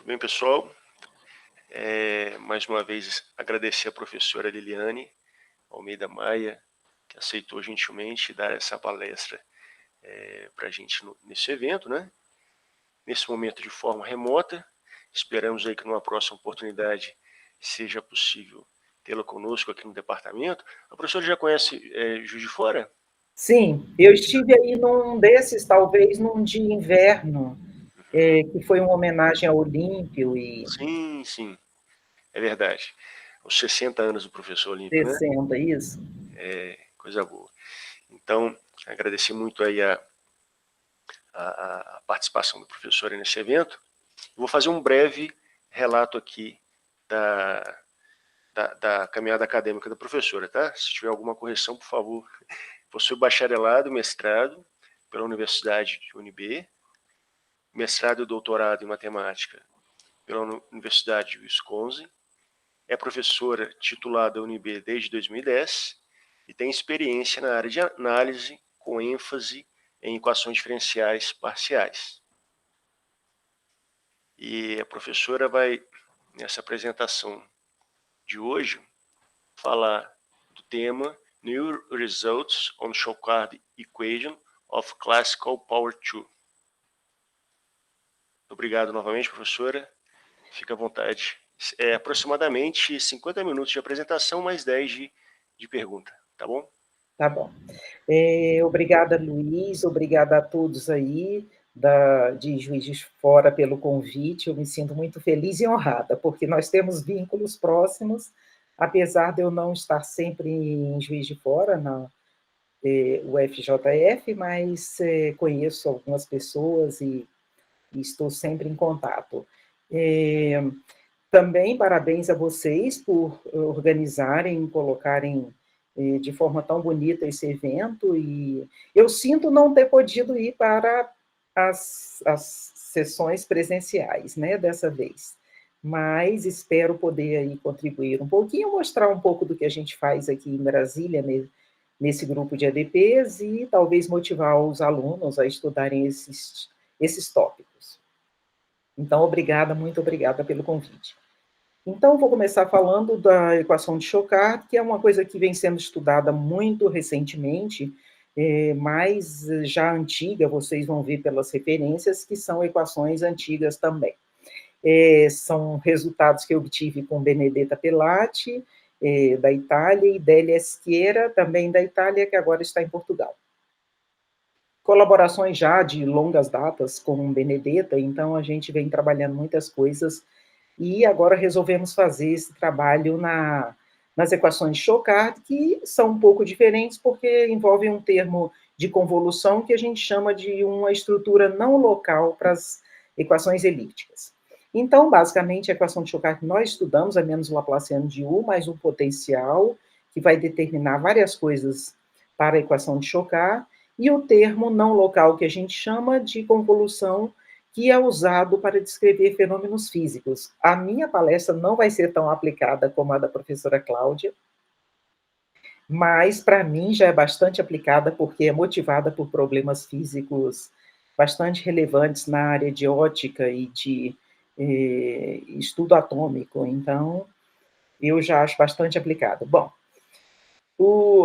Tudo bem, pessoal? Mais uma vez, agradecer a professora Liliane Almeida Maia, que aceitou gentilmente dar essa palestra para a gente nesse evento, né? Nesse momento de forma remota. Esperamos aí que numa próxima oportunidade seja possível tê-la conosco aqui no departamento. A professora já conhece Juiz de Fora? Sim, eu estive aí num desses, talvez num dia de inverno, que foi uma homenagem ao Olímpio e Sim, sim, é verdade. Os 60 anos do professor Olímpio, né? descendo, é isso? Coisa boa. Então, agradecer muito aí a participação do professor nesse evento. Vou fazer um breve relato aqui da caminhada acadêmica da professora, tá? Se tiver alguma correção, por favor. Possui bacharelado, mestrado pela Universidade de UNB, mestrado e doutorado em matemática pela Universidade de Wisconsin, é professora titular da UNB desde 2010 e tem experiência na área de análise com ênfase em equações diferenciais parciais. E a professora vai, nessa apresentação de hoje, falar do tema New Results on Shocard Equation of Classical Power 2. Obrigado novamente, professora. Fica à vontade. É aproximadamente 50 minutos de apresentação, mais 10 de pergunta, tá bom? Tá bom. Obrigada, Luiz, obrigada a todos aí de Juiz de Fora pelo convite. Eu me sinto muito feliz e honrada, porque nós temos vínculos próximos, apesar de eu não estar sempre em Juiz de Fora, na UFJF, mas conheço algumas pessoas e estou sempre em contato. Também parabéns a vocês por organizarem, colocarem de forma tão bonita esse evento, e eu sinto não ter podido ir para as sessões presenciais, né, dessa vez, mas espero poder aí contribuir um pouquinho, mostrar um pouco do que a gente faz aqui em Brasília, nesse grupo de ADPs, e talvez motivar os alunos a estudarem esses tópicos. Então, obrigada, muito obrigada pelo convite. Então, vou começar falando da equação de Shocard, que é uma coisa que vem sendo estudada muito recentemente, mas já antiga, vocês vão ver pelas referências, que são equações antigas também. São resultados que eu obtive com Benedetta Pelati, da Itália, e Délia Schiera, também da Itália, que agora está em Portugal. Colaborações já de longas datas com Benedetta, então a gente vem trabalhando muitas coisas, e agora resolvemos fazer esse trabalho nas equações de Shocard, que são um pouco diferentes, porque envolvem um termo de convolução que a gente chama de uma estrutura não local para as equações elípticas. Então, basicamente, a equação de Shocard que nós estudamos é menos Laplaciano de U mais um potencial, que vai determinar várias coisas para a equação de Shocard, e o termo não local, que a gente chama de convolução, que é usado para descrever fenômenos físicos. A minha palestra não vai ser tão aplicada como a da professora Cláudia, mas para mim já é bastante aplicada, porque é motivada por problemas físicos bastante relevantes na área de ótica e de estudo atômico, então eu já acho bastante aplicada. Bom,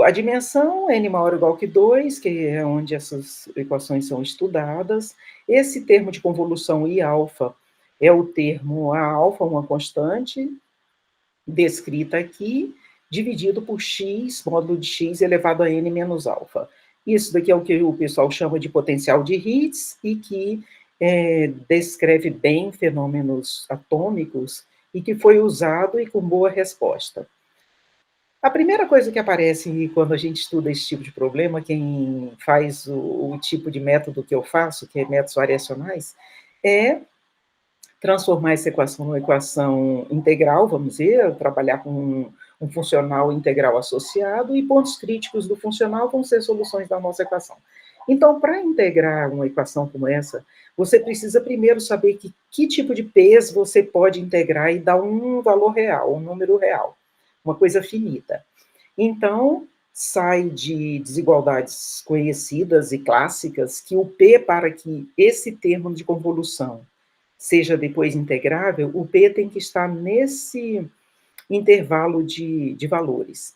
a dimensão n maior ou igual que 2, que é onde essas equações são estudadas. Esse termo de convolução I alfa é o termo A alfa, uma constante, descrita aqui, dividido por x, módulo de x elevado a n menos alfa. Isso daqui é o que o pessoal chama de potencial de Hertz, e que descreve bem fenômenos atômicos, e que foi usado e com boa resposta. A primeira coisa que aparece quando a gente estuda esse tipo de problema, quem faz o tipo de método que eu faço, que é métodos variacionais, é transformar essa equação numa equação integral, vamos dizer, trabalhar com um funcional integral associado, e pontos críticos do funcional vão ser soluções da nossa equação. Então, para integrar uma equação como essa, você precisa primeiro saber que tipo de P's você pode integrar e dar um valor real, um número real, uma coisa finita. Então, sai de desigualdades conhecidas e clássicas que o P, para que esse termo de convolução seja depois integrável, o P tem que estar nesse intervalo de valores.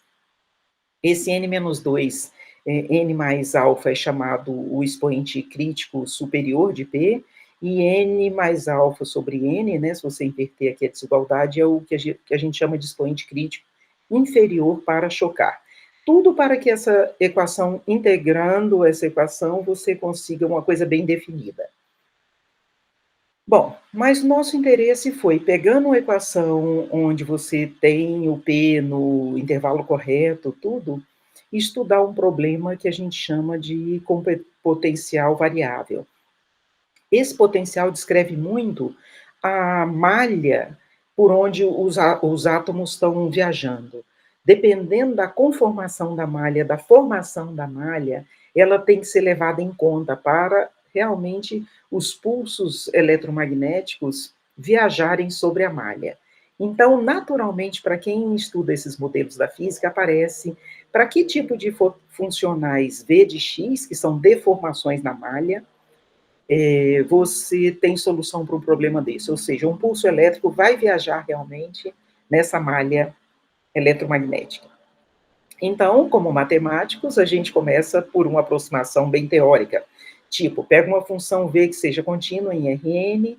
Esse n-2, n mais alfa é chamado o expoente crítico superior de P, e n mais alfa sobre n, né, se você inverter aqui a desigualdade, é o que a gente chama de expoente crítico inferior para chocar. Tudo para que essa equação, integrando essa equação, você consiga uma coisa bem definida. Bom, mas nosso interesse foi, pegando uma equação onde você tem o P no intervalo correto, tudo, estudar um problema que a gente chama de potencial variável. Esse potencial descreve muito a malha por onde os átomos estão viajando. Dependendo da conformação da malha, da formação da malha, ela tem que ser levada em conta para realmente os pulsos eletromagnéticos viajarem sobre a malha. Então, naturalmente, para quem estuda esses modelos da física, aparece para que tipo de funcionais V de X, que são deformações na malha, você tem solução para um problema desse. Ou seja, um pulso elétrico vai viajar realmente nessa malha eletromagnética. Então, como matemáticos, a gente começa por uma aproximação bem teórica. Tipo, pega uma função V que seja contínua em Rn,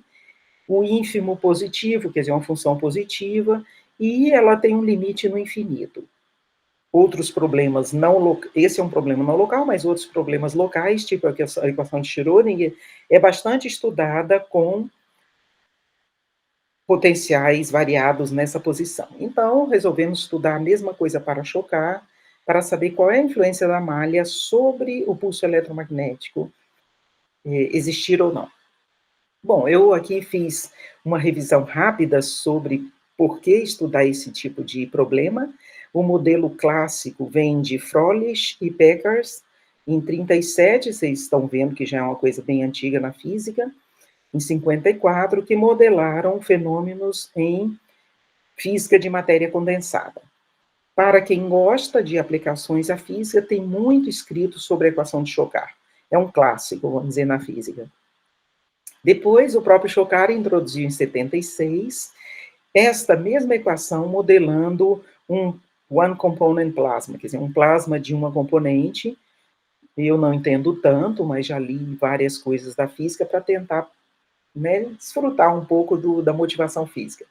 o ínfimo positivo, quer dizer, uma função positiva, e ela tem um limite no infinito. Outros problemas não esse é um problema não local, mas outros problemas locais, tipo a equação de Schrödinger, é bastante estudada com potenciais variados nessa posição. Então, resolvemos estudar a mesma coisa para chocar, para saber qual é a influência da malha sobre o pulso eletromagnético, existir ou não. Bom, eu aqui fiz uma revisão rápida sobre por que estudar esse tipo de problema. O modelo clássico vem de Froelich e Peckers, em 37, vocês estão vendo que já é uma coisa bem antiga na física, em 54, que modelaram fenômenos em física de matéria condensada. Para quem gosta de aplicações à física, tem muito escrito sobre a equação de Shokar. É um clássico, vamos dizer, na física. Depois, o próprio Shokar introduziu em 76 esta mesma equação modelando um one component plasma, quer dizer, um plasma de uma componente. Eu não entendo tanto, mas já li várias coisas da física para tentar, né, desfrutar um pouco da motivação física.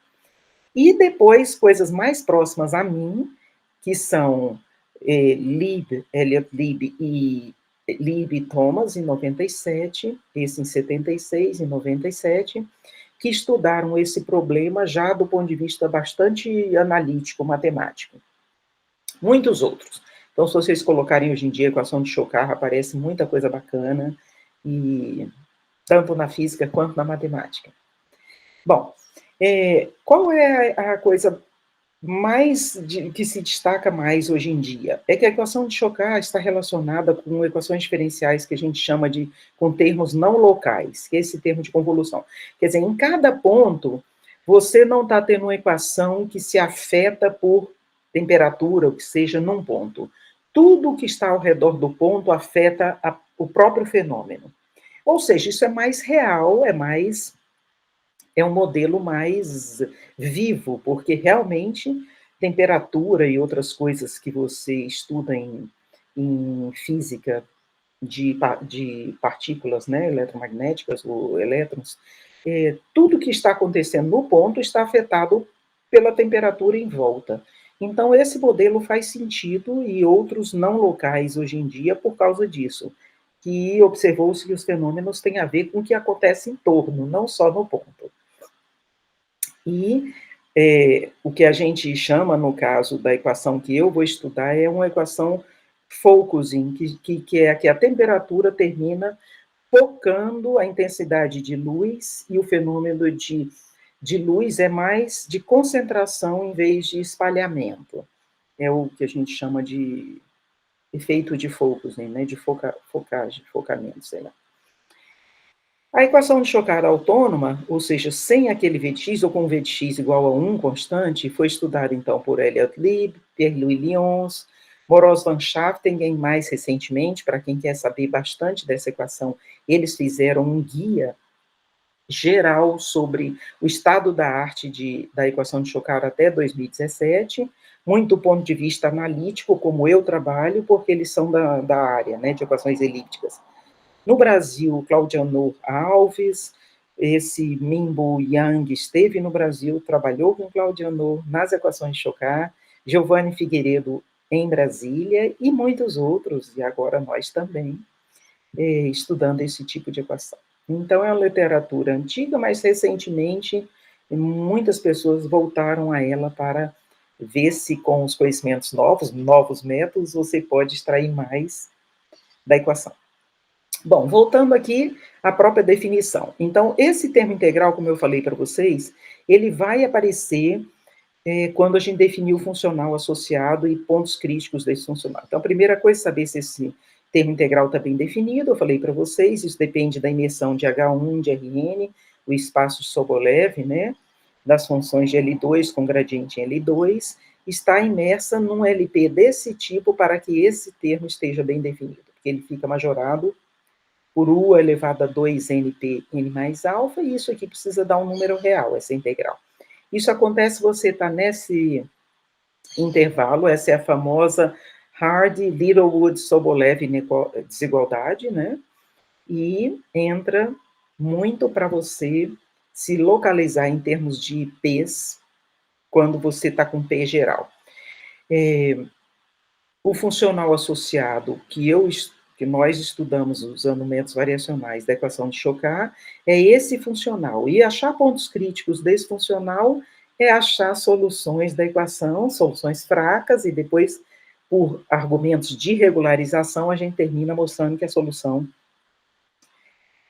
E depois, coisas mais próximas a mim, que são Elliott Lieb e Lieb e Thomas, em 97, esse em 76, em 97, que estudaram esse problema já do ponto de vista bastante analítico, matemático. Muitos outros. Então, se vocês colocarem hoje em dia a equação de Shokar, aparece muita coisa bacana, e tanto na física quanto na matemática. Bom, qual é a coisa que se destaca mais hoje em dia? É que a equação de Shokar está relacionada com equações diferenciais que a gente chama com termos não locais, que é esse termo de convolução. Quer dizer, em cada ponto, você não está tendo uma equação que se afeta por temperatura, ou que seja, num ponto. Tudo que está ao redor do ponto afeta o próprio fenômeno. Ou seja, isso é mais real, é um modelo mais vivo, porque realmente temperatura e outras coisas que você estuda em física de partículas, né, eletromagnéticas ou elétrons, tudo que está acontecendo no ponto está afetado pela temperatura em volta. Então, esse modelo faz sentido e outros não locais hoje em dia por causa disso, que observou-se que os fenômenos têm a ver com o que acontece em torno, não só no ponto. E o que a gente chama, no caso da equação que eu vou estudar, é uma equação focusing, que é que a temperatura termina focando a intensidade de luz, e o fenômeno de luz é mais de concentração em vez de espalhamento. É o que a gente chama de efeito de focusing, né, de focamento, sei lá. A equação de Shokar autônoma, ou seja, sem aquele V de x ou com V de x igual a 1 constante, foi estudada então por Elliott Lieb, Pierre-Louis Lions, Morozov van Schaftingen mais recentemente. Para quem quer saber bastante dessa equação, eles fizeram um guia geral sobre o estado da arte da equação de Shokar até 2017, muito do ponto de vista analítico, como eu trabalho, porque eles são da área, né, de equações elípticas. No Brasil, Claudiano Alves, esse Minbo Yang esteve no Brasil, trabalhou com Claudiano nas equações de Shokar, Giovanni Figueiredo em Brasília, e muitos outros, e agora nós também, estudando esse tipo de equação. Então, é uma literatura antiga, mas recentemente muitas pessoas voltaram a ela para ver se com os conhecimentos novos métodos, você pode extrair mais da equação. Bom, voltando aqui à própria definição. Então, esse termo integral, como eu falei para vocês, ele vai aparecer quando a gente definir o funcional associado e pontos críticos desse funcional. Então, a primeira coisa é saber se esse termo integral está bem definido, eu falei para vocês, isso depende da imersão de H1, de Rn, o espaço de Sobolev, né, das funções de L2 com gradiente em L2, está imersa num LP desse tipo para que esse termo esteja bem definido, porque ele fica majorado por U elevado a 2np n mais alfa, e isso aqui precisa dar um número real, essa integral. Isso acontece se você está nesse intervalo, essa é a famosa Hardy-Littlewood-Sobolev desigualdade, né? E entra muito para você se localizar em termos de P's, quando você está com P geral. O funcional associado que nós estudamos usando métodos variacionais da equação de Shokar é esse funcional. E achar pontos críticos desse funcional é achar soluções da equação, soluções fracas, e depois, por argumentos de regularização, a gente termina mostrando que a solução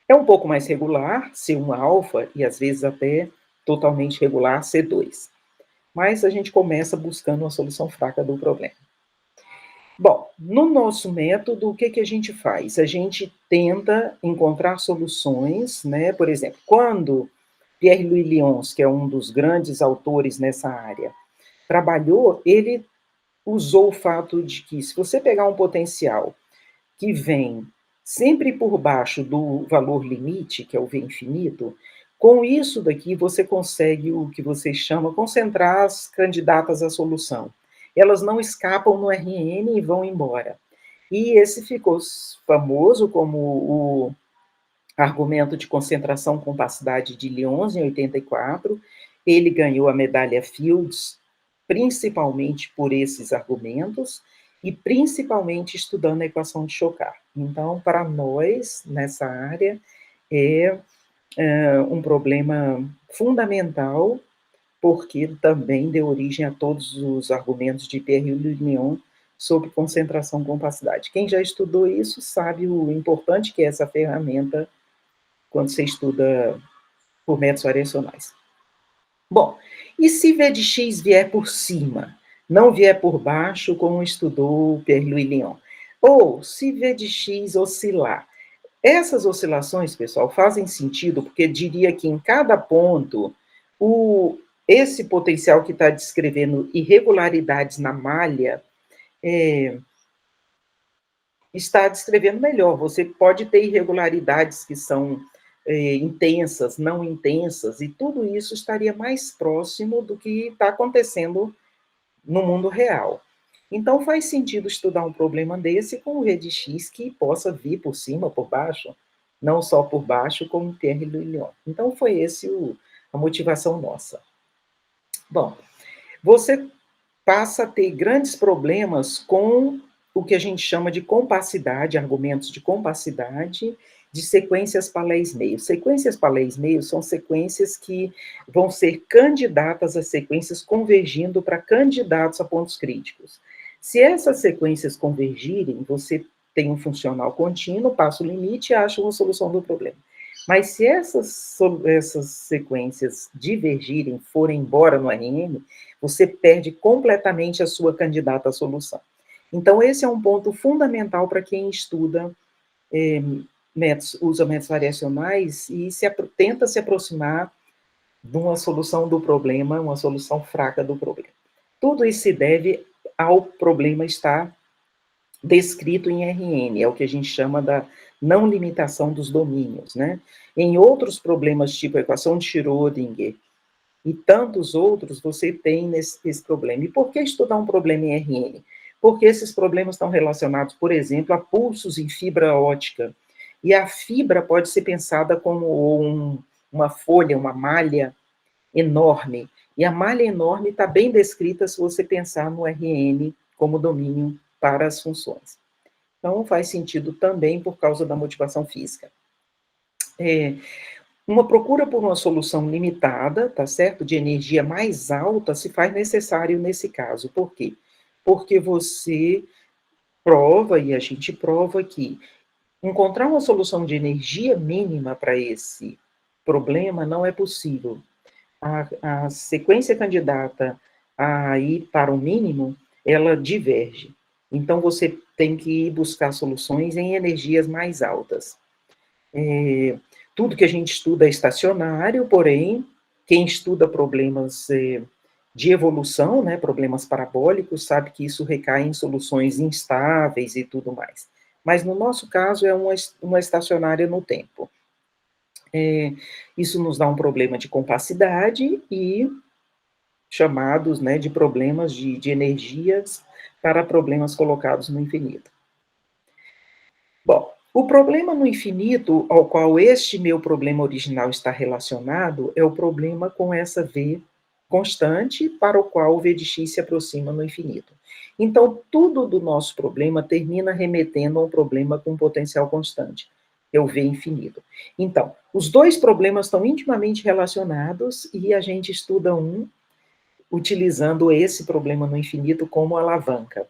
é um pouco mais regular, C1 alfa, e às vezes até totalmente regular, C2. Mas a gente começa buscando uma solução fraca do problema. Bom, no nosso método, o que a gente faz? A gente tenta encontrar soluções, né? Por exemplo, quando Pierre-Louis Lyons, que é um dos grandes autores nessa área, trabalhou, ele usou o fato de que, se você pegar um potencial que vem sempre por baixo do valor limite, que é o V infinito, com isso daqui você consegue o que você chama concentrar as candidatas à solução. Elas não escapam no Rn e vão embora. E esse ficou famoso como o argumento de concentração com opacidade de Lyons, em 84. Ele ganhou a medalha Fields, principalmente por esses argumentos, e principalmente estudando a equação de Shokar. Então, para nós, nessa área, é um problema fundamental, porque também deu origem a todos os argumentos de Pierre-Louis Lyons sobre concentração com opacidade. Quem já estudou isso sabe o importante que é essa ferramenta quando você estuda por métodos variacionais. Bom, e se V de x vier por cima, não vier por baixo, como estudou Pierre-Louis Lyons? Ou se V de x oscilar? Essas oscilações, pessoal, fazem sentido, porque diria que em cada ponto, esse potencial que está descrevendo irregularidades na malha está descrevendo melhor. Você pode ter irregularidades que são intensas, não intensas, e tudo isso estaria mais próximo do que está acontecendo no mundo real. Então, faz sentido estudar um problema desse com o V de x que possa vir por cima, por baixo, não só por baixo, como Pierre-Louis Lyons. Então, foi esse a motivação nossa. Bom, você passa a ter grandes problemas com o que a gente chama de compacidade, argumentos de compacidade, de sequências Palés-Meio. Sequências Palés-Meio são sequências que vão ser candidatas a sequências convergindo para candidatos a pontos críticos. Se essas sequências convergirem, você tem um funcional contínuo, passa o limite e acha uma solução do problema. Mas se essas sequências divergirem, forem embora no Rn, você perde completamente a sua candidata à solução. Esse é um ponto fundamental para quem estuda usa métodos variacionais e tenta se aproximar de uma solução do problema, uma solução fraca do problema. Tudo isso se deve ao problema estar descrito em Rn, é o que a gente chama não limitação dos domínios, né? Em outros problemas, tipo a equação de Schrödinger e tantos outros, você tem esse problema. E por que estudar um problema em RN? Porque esses problemas estão relacionados, por exemplo, a pulsos em fibra ótica. E a fibra pode ser pensada como uma folha, uma malha enorme. E a malha enorme está bem descrita se você pensar no RN como domínio para as funções. Então, faz sentido também por causa da motivação física. Uma procura por uma solução limitada, tá certo? De energia mais alta se faz necessário nesse caso. Por quê? Porque você prova, e a gente prova que encontrar uma solução de energia mínima para esse problema não é possível. A sequência candidata a ir para o mínimo, ela diverge. Então, você tem que ir buscar soluções em energias mais altas. Tudo que a gente estuda é estacionário, porém, quem estuda problemas de evolução, né, problemas parabólicos, sabe que isso recai em soluções instáveis e tudo mais. Mas, no nosso caso, é uma estacionária no tempo. Isso nos dá um problema de compacidade e chamados, né, de problemas de energias para problemas colocados no infinito. Bom, o problema no infinito ao qual este meu problema original está relacionado é o problema com essa V constante para o qual o V de x se aproxima no infinito. Então, tudo do nosso problema termina remetendo a um problema com potencial constante, é o V infinito. Então, os dois problemas estão intimamente relacionados e a gente estuda um utilizando esse problema no infinito como alavanca.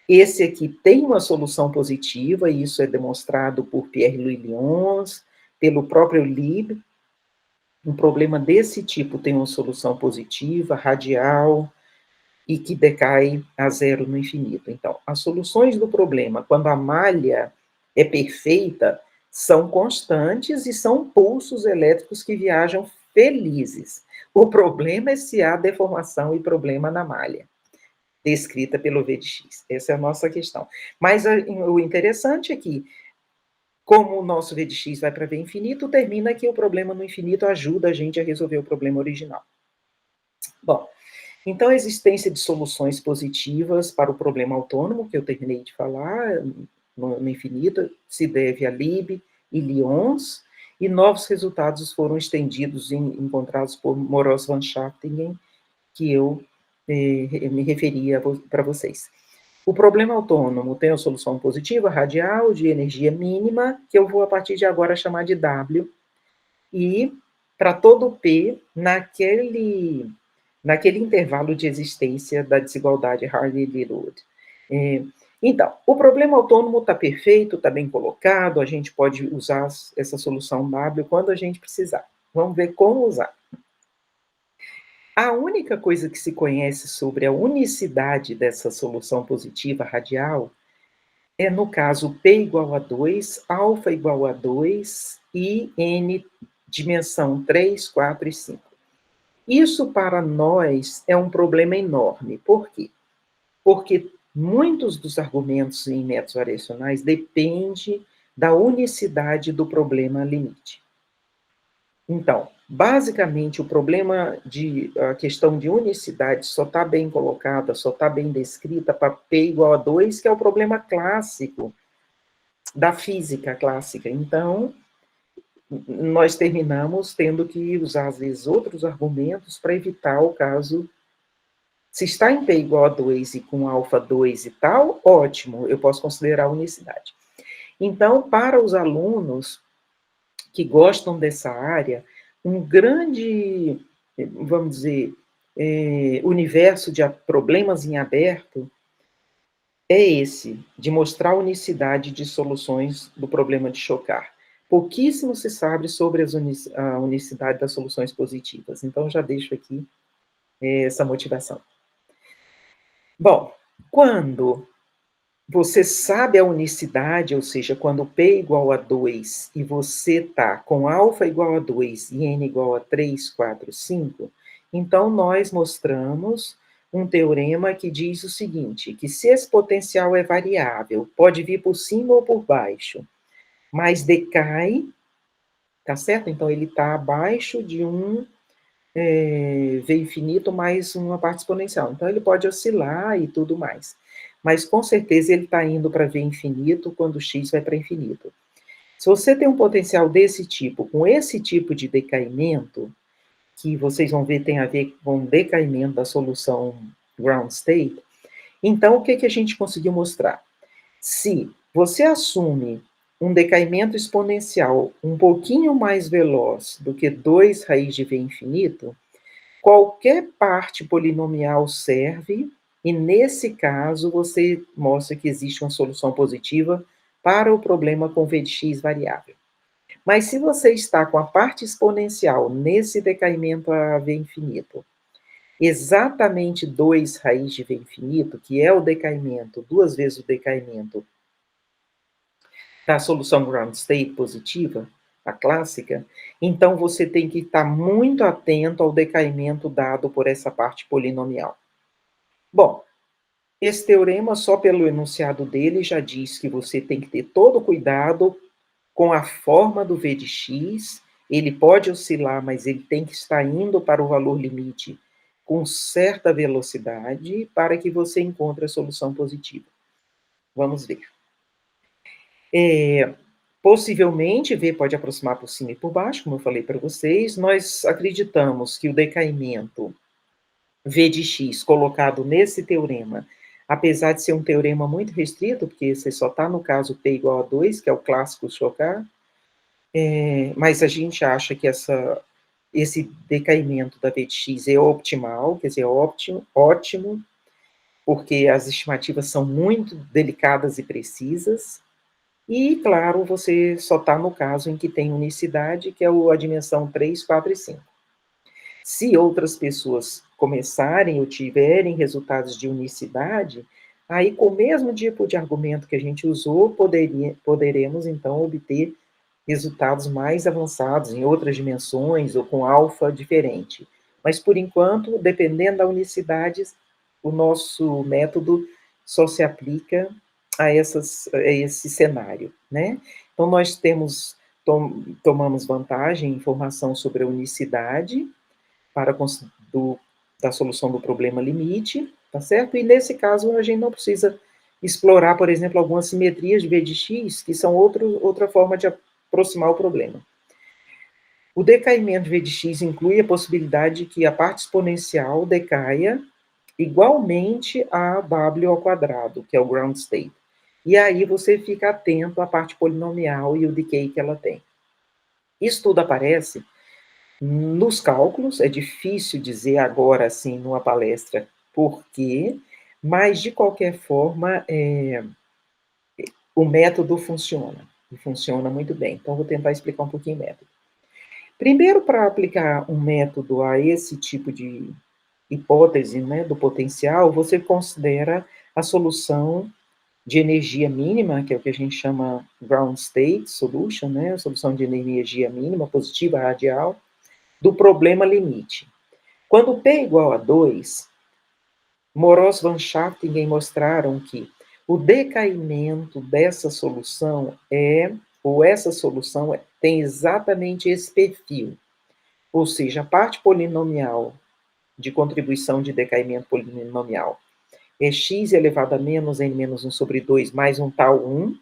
Esse aqui tem uma solução positiva, e isso é demonstrado por Pierre-Louis Lyons, pelo próprio Lib. Um problema desse tipo tem uma solução positiva, radial, e que decai a zero no infinito. Então, as soluções do problema, quando a malha é perfeita, são constantes e são pulsos elétricos que viajam felizes. O problema é se há deformação e problema na malha descrita pelo V de x. Essa é a nossa questão. Mas o interessante é que, como o nosso V de x vai para V infinito, termina que o problema no infinito ajuda a gente a resolver o problema original. Bom, então a existência de soluções positivas para o problema autônomo, que eu terminei de falar, no infinito, se deve a Lib e Lyons, e novos resultados foram estendidos, encontrados por Morós van Schaftingen, que eu me referia para vocês. O problema autônomo tem a solução positiva, radial, de energia mínima, que eu vou, a partir de agora, chamar de W, e para todo P, naquele intervalo de existência da desigualdade Hardy-Littlewood. Então, o problema autônomo está perfeito, está bem colocado, a gente pode usar essa solução W quando a gente precisar. Vamos ver como usar. A única coisa que se conhece sobre a unicidade dessa solução positiva radial é, no caso, P igual a 2, alfa igual a 2 e N dimensão 3, 4 e 5. Isso, para nós, é um problema enorme. Por quê? Porque muitos dos argumentos em métodos variacionais dependem da unicidade do problema limite. Então, basicamente, o problema a questão de unicidade só está bem colocada, só está bem descrita para P igual a 2, que é o problema clássico da física clássica. Então, nós terminamos tendo que usar, às vezes, outros argumentos para evitar o caso. Se está em P igual a 2 e com alfa 2 e tal, ótimo, eu posso considerar unicidade. Então, para os alunos que gostam dessa área, um grande, vamos dizer, universo de problemas em aberto é esse, de mostrar a unicidade de soluções do problema de Chocar. Pouquíssimo se sabe sobre a unicidade das soluções positivas. Então, já deixo aqui essa motivação. Bom, quando você sabe a unicidade, ou seja, quando P igual a 2 e você está com alfa igual a 2 e N igual a 3, 4, 5, então nós mostramos um teorema que diz o seguinte, que se esse potencial é variável, pode vir por cima ou por baixo, mas decai, tá certo? Então, ele está abaixo de um V infinito mais uma parte exponencial. Então, ele pode oscilar e tudo mais. Mas, com certeza, ele está indo para V infinito quando x vai para infinito. Se você tem um potencial desse tipo, com esse tipo de decaimento, que vocês vão ver tem a ver com o decaimento da solução ground state, então, o que, que a gente conseguiu mostrar? Se você assume um decaimento exponencial um pouquinho mais veloz do que 2 raiz de V infinito, qualquer parte polinomial serve, e nesse caso você mostra que existe uma solução positiva para o problema com V de x variável. Mas se você está com a parte exponencial nesse decaimento a V infinito, exatamente 2 raiz de V infinito, que é o decaimento, 2 vezes o decaimento da solução ground state positiva, a clássica, então você tem que estar muito atento ao decaimento dado por essa parte polinomial. Bom, esse teorema, só pelo enunciado dele, já diz que você tem que ter todo cuidado com a forma do V de x, ele pode oscilar, mas ele tem que estar indo para o valor limite com certa velocidade para que você encontre a solução positiva. Vamos ver. Possivelmente, V pode aproximar por cima e por baixo, como eu falei para vocês. Nós acreditamos que o decaimento V de x colocado nesse teorema, apesar de ser um teorema muito restrito, porque você só está no caso P igual a 2, que é o clássico Shokar, mas a gente acha que esse decaimento da V de x é optimal, quer dizer, ótimo, porque as estimativas são muito delicadas e precisas. E, claro, você só está no caso em que tem unicidade, que é a dimensão 3, 4 e 5. Se outras pessoas começarem ou tiverem resultados de unicidade, aí, com o mesmo tipo de argumento que a gente usou, poderemos, então, obter resultados mais avançados em outras dimensões ou com alfa diferente. Mas, por enquanto, dependendo da unicidade, o nosso método só se aplica a esse cenário, né? Então, nós tomamos vantagem em informação sobre a unicidade para da solução do problema limite, tá certo? E, nesse caso, a gente não precisa explorar, por exemplo, algumas simetrias de V de x, que são outra forma de aproximar o problema. O decaimento de V de x inclui a possibilidade de que a parte exponencial decaia igualmente a w ao quadrado, que é o ground state. E aí você fica atento à parte polinomial e o decay que ela tem. Isso tudo aparece nos cálculos, é difícil dizer agora, assim, numa palestra, por quê, mas, de qualquer forma, o método funciona, e funciona muito bem. Então, vou tentar explicar um pouquinho o método. Primeiro, para aplicar um método a esse tipo de hipótese, né, do potencial, você considera a solução de energia mínima, que é o que a gente chama ground state solution, né, a solução de energia mínima, positiva radial, do problema limite. Quando P é igual a 2, Moroz van Schaftingen mostraram que o decaimento dessa solução essa solução tem exatamente esse perfil, ou seja, a parte polinomial de contribuição de decaimento polinomial é x elevado a menos n menos 1 sobre 2 mais um tal 1,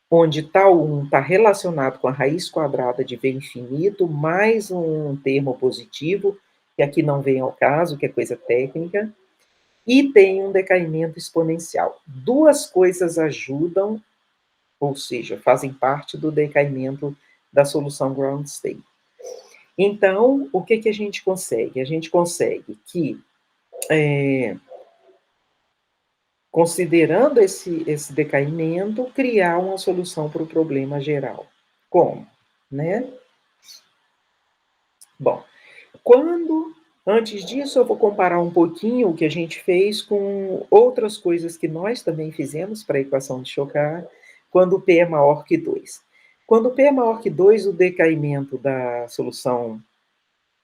onde tal 1 está relacionado com a raiz quadrada de V infinito, mais um termo positivo, que aqui não vem ao caso, que é coisa técnica, e tem um decaimento exponencial. Duas coisas ajudam, ou seja, fazem parte do decaimento da solução ground state. Então, o que a gente consegue? A gente consegue que, considerando esse decaimento, criar uma solução para o problema geral. Como? Né? Bom, antes disso, eu vou comparar um pouquinho o que a gente fez com outras coisas que nós também fizemos para a equação de Shokar, quando P é maior que 2. Quando P é maior que 2, o decaimento da solução,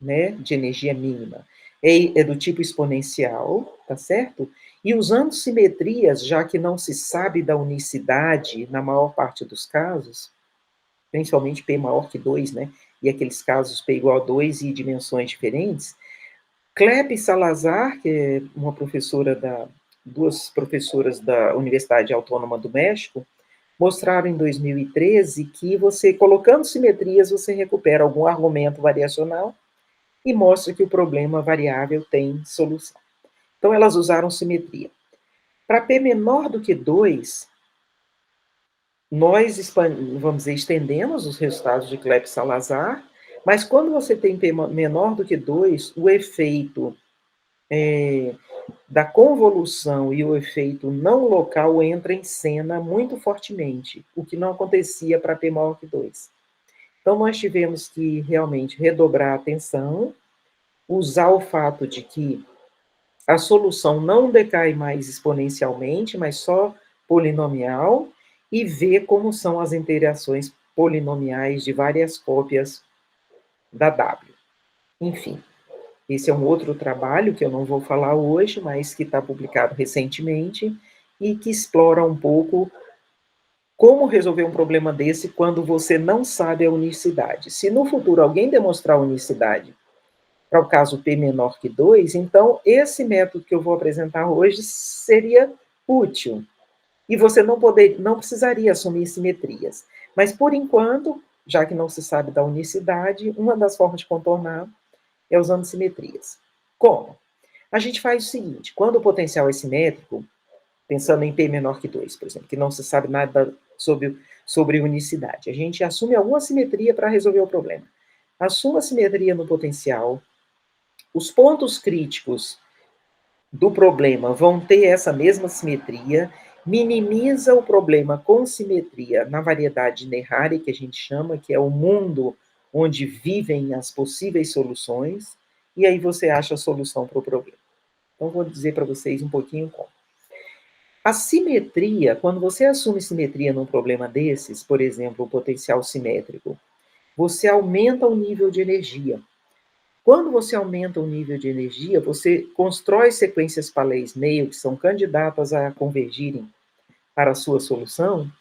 né, de energia mínima é do tipo exponencial, tá certo? E usando simetrias, já que não se sabe da unicidade na maior parte dos casos, principalmente P maior que 2, né? E aqueles casos P igual a 2 e dimensões diferentes, Klepp Salazar, que é uma duas professoras da Universidade Autônoma do México, mostraram em 2013 que você, colocando simetrias, você recupera algum argumento variacional e mostra que o problema variável tem solução. Então, elas usaram simetria. Para P menor do que 2, nós, vamos dizer, estendemos os resultados de Klepp-Salazar, mas quando você tem P menor do que 2, o efeito da convolução e o efeito não local entra em cena muito fortemente, o que não acontecia para P maior que 2. Então, nós tivemos que realmente redobrar a atenção, usar o fato de que a solução não decai mais exponencialmente, mas só polinomial, e ver como são as interações polinomiais de várias cópias da W. Enfim, esse é um outro trabalho que eu não vou falar hoje, mas que está publicado recentemente e que explora um pouco como resolver um problema desse quando você não sabe a unicidade. Se no futuro alguém demonstrar a unicidade para o caso P menor que 2, então esse método que eu vou apresentar hoje seria útil. E você não precisaria assumir simetrias. Mas, por enquanto, já que não se sabe da unicidade, uma das formas de contornar é usando simetrias. Como? A gente faz o seguinte, quando o potencial é simétrico, pensando em P menor que 2, por exemplo, que não se sabe nada sobre unicidade, a gente assume alguma simetria para resolver o problema. Assuma a simetria no potencial, os pontos críticos do problema vão ter essa mesma simetria, minimiza o problema com simetria na variedade Néhari, que a gente chama, que é o mundo onde vivem as possíveis soluções, e aí você acha a solução para o problema. Então, vou dizer para vocês um pouquinho como. A simetria, quando você assume simetria num problema desses, por exemplo, o potencial simétrico, você aumenta o nível de energia. Quando você aumenta o nível de energia, você constrói sequências Palais-Meio que são candidatas a convergirem para a sua solução,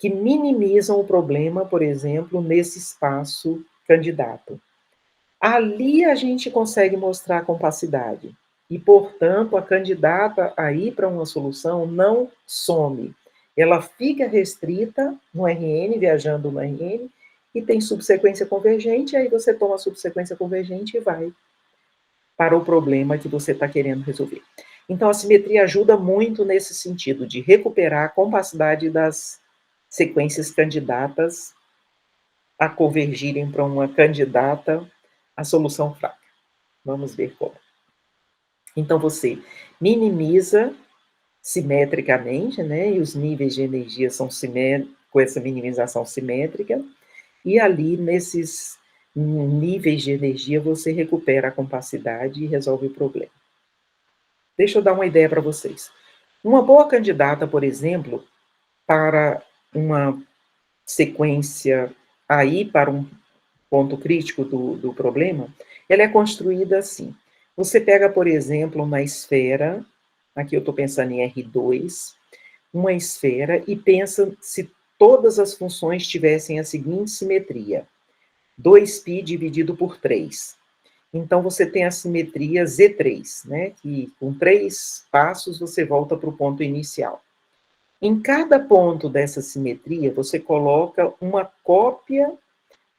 que minimizam o problema, por exemplo, nesse espaço candidato. Ali a gente consegue mostrar a compacidade. E, portanto, a candidata a ir para uma solução não some. Ela fica restrita no RN, viajando no RN, e tem subsequência convergente, aí você toma a subsequência convergente e vai para o problema que você está querendo resolver. Então, a simetria ajuda muito nesse sentido, de recuperar a compacidade das sequências candidatas a convergirem para uma candidata à solução fraca. Vamos ver como. Então, você minimiza simetricamente, né? E os níveis de energia são com essa minimização simétrica, e ali, nesses níveis de energia, você recupera a compacidade e resolve o problema. Deixa eu dar uma ideia para vocês. Uma boa candidata, por exemplo, para uma sequência aí, para um ponto crítico do problema, ela é construída assim. Você pega, por exemplo, uma esfera, aqui eu estou pensando em R2, uma esfera, e pensa se todas as funções tivessem a seguinte simetria: 2π dividido por 3. Então, você tem a simetria Z3, né? Que com 3 passos você volta para o ponto inicial. Em cada ponto dessa simetria, você coloca uma cópia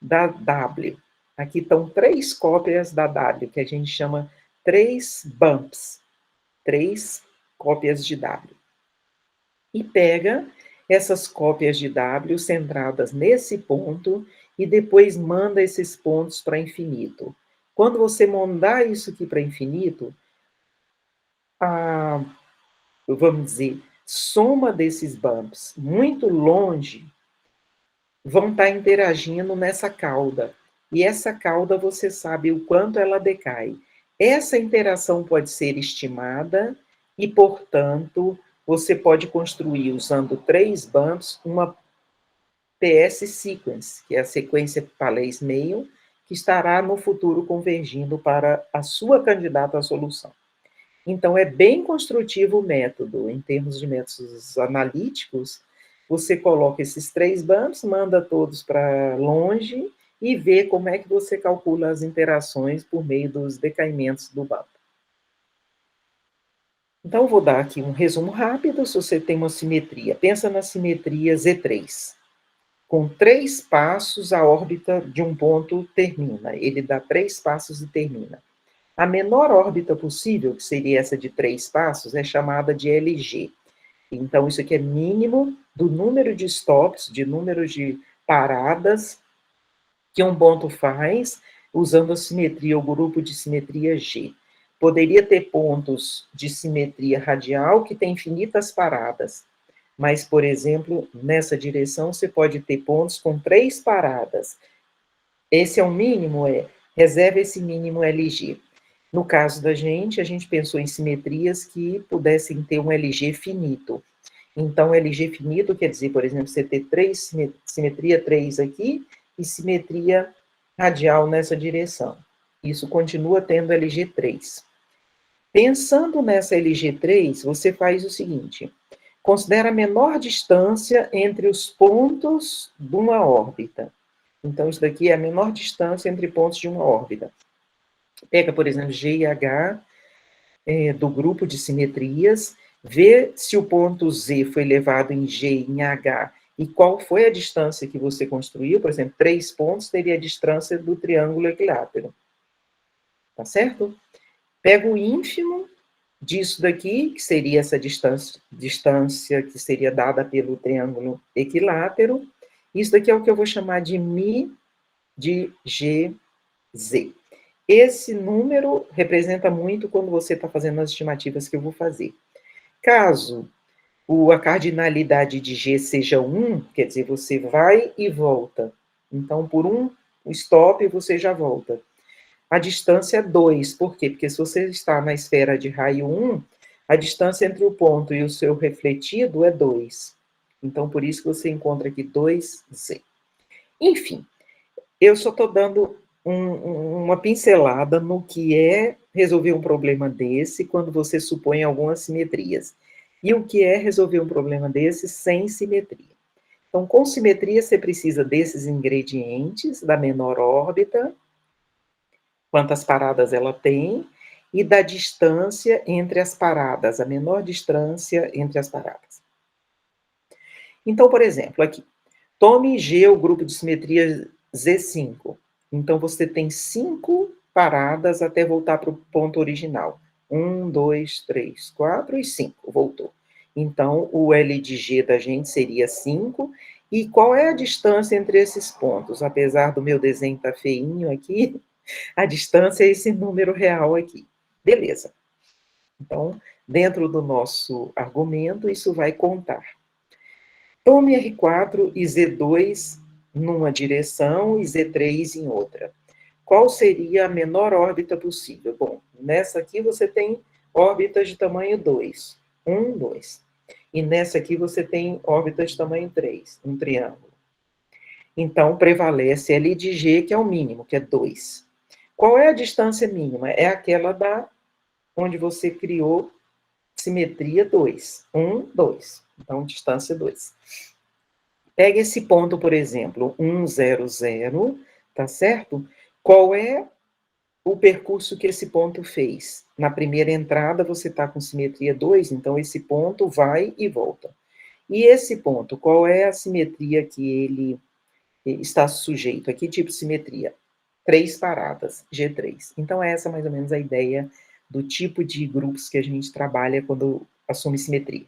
da W. Aqui estão 3 cópias da W, que a gente chama 3 bumps, 3 cópias de W. E pega essas cópias de W centradas nesse ponto e depois manda esses pontos para infinito. Quando você mandar isso aqui para infinito, vamos dizer, soma desses bumps muito longe vão estar interagindo nessa cauda. E essa cauda você sabe o quanto ela decai. Essa interação pode ser estimada e, portanto, você pode construir, usando 3 bumps, uma PS sequence, que é a sequência Palais-Meio, que estará no futuro convergindo para a sua candidata à solução. Então, é bem construtivo o método, em termos de métodos analíticos, você coloca esses 3 bandos, manda todos para longe e vê como é que você calcula as interações por meio dos decaimentos do bando. Então, vou dar aqui um resumo rápido. Se você tem uma simetria, pensa na simetria Z3. Com 3 passos, a órbita de um ponto termina. Ele dá 3 passos e termina. A menor órbita possível, que seria essa de 3 passos, é chamada de LG. Então, isso aqui é mínimo do número de stops, de número de paradas que um ponto faz usando a simetria, o grupo de simetria G. Poderia ter pontos de simetria radial que tem infinitas paradas, mas, por exemplo, nessa direção você pode ter pontos com 3 paradas. Esse é o mínimo, reserva esse mínimo LG. No caso da gente, a gente pensou em simetrias que pudessem ter um LG finito. Então, LG finito quer dizer, por exemplo, você ter simetria 3 aqui e simetria radial nessa direção. Isso continua tendo LG3. Pensando nessa LG3, você faz o seguinte: considera a menor distância entre os pontos de uma órbita. Então, isso daqui é a menor distância entre pontos de uma órbita. Pega, por exemplo, G e H do grupo de simetrias, vê se o ponto Z foi levado em G e em H e qual foi a distância que você construiu. Por exemplo, 3 pontos teria a distância do triângulo equilátero. Tá certo? Pega o ínfimo disso daqui, que seria essa distância que seria dada pelo triângulo equilátero. Isso daqui é o que eu vou chamar de μ de GZ. Esse número representa muito quando você está fazendo as estimativas que eu vou fazer. Caso a cardinalidade de G seja 1, quer dizer, você vai e volta. Então, por um stop, você já volta. A distância é 2. Por quê? Porque se você está na esfera de raio 1, a distância entre o ponto e o seu refletido é 2. Então, por isso que você encontra aqui 2Z. Enfim, eu só estou dando uma pincelada no que é resolver um problema desse quando você supõe algumas simetrias. E o que é resolver um problema desse sem simetria. Então, com simetria, você precisa desses ingredientes, da menor órbita, quantas paradas ela tem, e da distância entre as paradas, a menor distância entre as paradas. Então, por exemplo, aqui, tome G, o grupo de simetria Z5. Então, você tem 5 paradas até voltar para o ponto original. 1, 2, 3, 4 e 5. Voltou. Então, o L de G da gente seria 5. E qual é a distância entre esses pontos? Apesar do meu desenho estar feinho aqui, a distância é esse número real aqui. Beleza. Então, dentro do nosso argumento, isso vai contar. Tome R4 e Z2 numa direção e Z3 em outra. Qual seria a menor órbita possível? Bom, nessa aqui você tem órbitas de tamanho 2. 1, 2. E nessa aqui você tem órbita de tamanho 3, um triângulo. Então, prevalece L de G, que é o mínimo, que é 2. Qual é a distância mínima? É aquela onde você criou simetria 2. 1, 2. Então, distância 2. Pega esse ponto, por exemplo, 1, 0, 0, tá certo? Qual é o percurso que esse ponto fez? Na primeira entrada, você está com simetria 2, então esse ponto vai e volta. E esse ponto, qual é a simetria que ele está sujeito? A que tipo de simetria? 3 paradas, G3. Então, essa é mais ou menos a ideia do tipo de grupos que a gente trabalha quando assume simetria.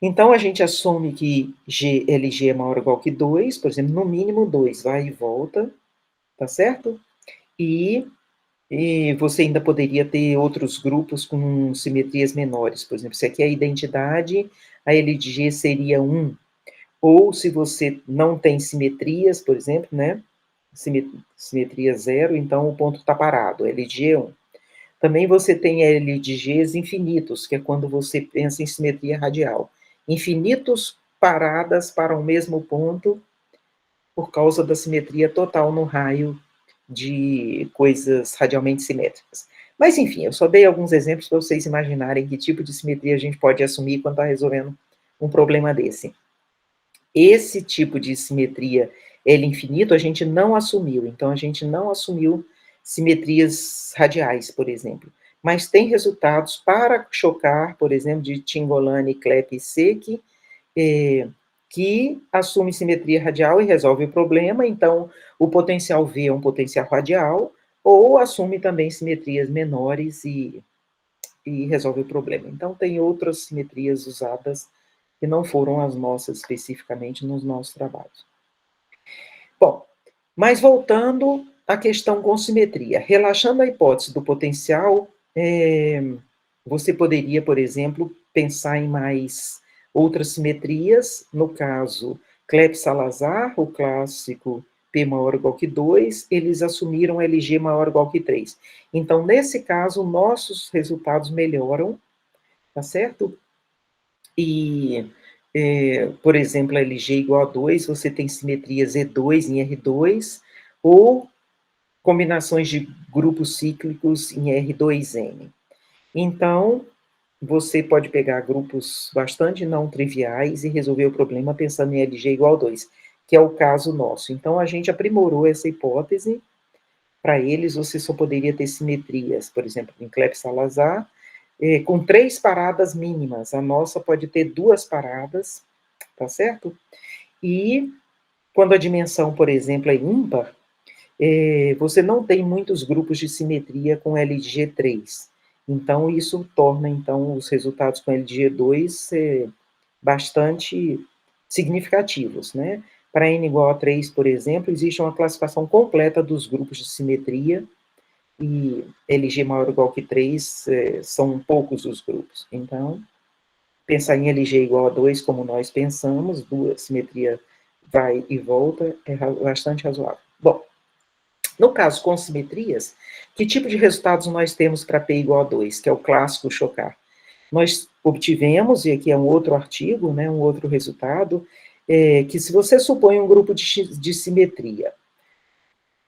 Então, a gente assume que LG é maior ou igual que 2, por exemplo, no mínimo 2, vai e volta, tá certo? E você ainda poderia ter outros grupos com simetrias menores, por exemplo, se aqui é a identidade, a LG seria 1. Ou se você não tem simetrias, por exemplo, né? Simetria 0, então o ponto está parado, LG é 1. Também você tem LGs infinitos, que é quando você pensa em simetria radial. Infinitos paradas para o mesmo ponto por causa da simetria total no raio de coisas radialmente simétricas. Mas, enfim, eu só dei alguns exemplos para vocês imaginarem que tipo de simetria a gente pode assumir quando está resolvendo um problema desse. Esse tipo de simetria L infinito a gente não assumiu, então a gente não assumiu simetrias radiais, por exemplo. Mas tem resultados para chocar, por exemplo, de Tingolani, Klepp e Secchi, que assume simetria radial e resolve o problema, então o potencial V é um potencial radial, ou assume também simetrias menores e resolve o problema. Então tem outras simetrias usadas que não foram as nossas especificamente nos nossos trabalhos. Bom, mas voltando à questão com simetria, relaxando a hipótese do potencial, você poderia, por exemplo, pensar em mais outras simetrias, no caso, Klepp-Salazar, o clássico P maior ou igual que 2, eles assumiram LG maior ou igual que 3. Então, nesse caso, nossos resultados melhoram, tá certo? E, por exemplo, LG igual a 2, você tem simetrias E2 em R2, ou combinações de grupos cíclicos em R2N. Então, você pode pegar grupos bastante não triviais e resolver o problema pensando em LG igual a 2, que é o caso nosso. Então, a gente aprimorou essa hipótese. Para eles, você só poderia ter simetrias, por exemplo, em Klepp-Salazar, com 3 paradas mínimas. A nossa pode ter 2 paradas, tá certo? E quando a dimensão, por exemplo, é ímpar, você não tem muitos grupos de simetria com LG3. Então, isso torna, então, os resultados com LG2 bastante significativos, né? Para n igual a 3, por exemplo, existe uma classificação completa dos grupos de simetria, e LG maior ou igual que 3 são poucos os grupos. Então, pensar em LG igual a 2, como nós pensamos, simetria vai e volta, é bastante razoável. Bom, no caso com simetrias, que tipo de resultados nós temos para P igual a 2, que é o clássico chocar? Nós obtivemos, e aqui é um outro artigo, né, um outro resultado, que se você supõe um grupo de simetria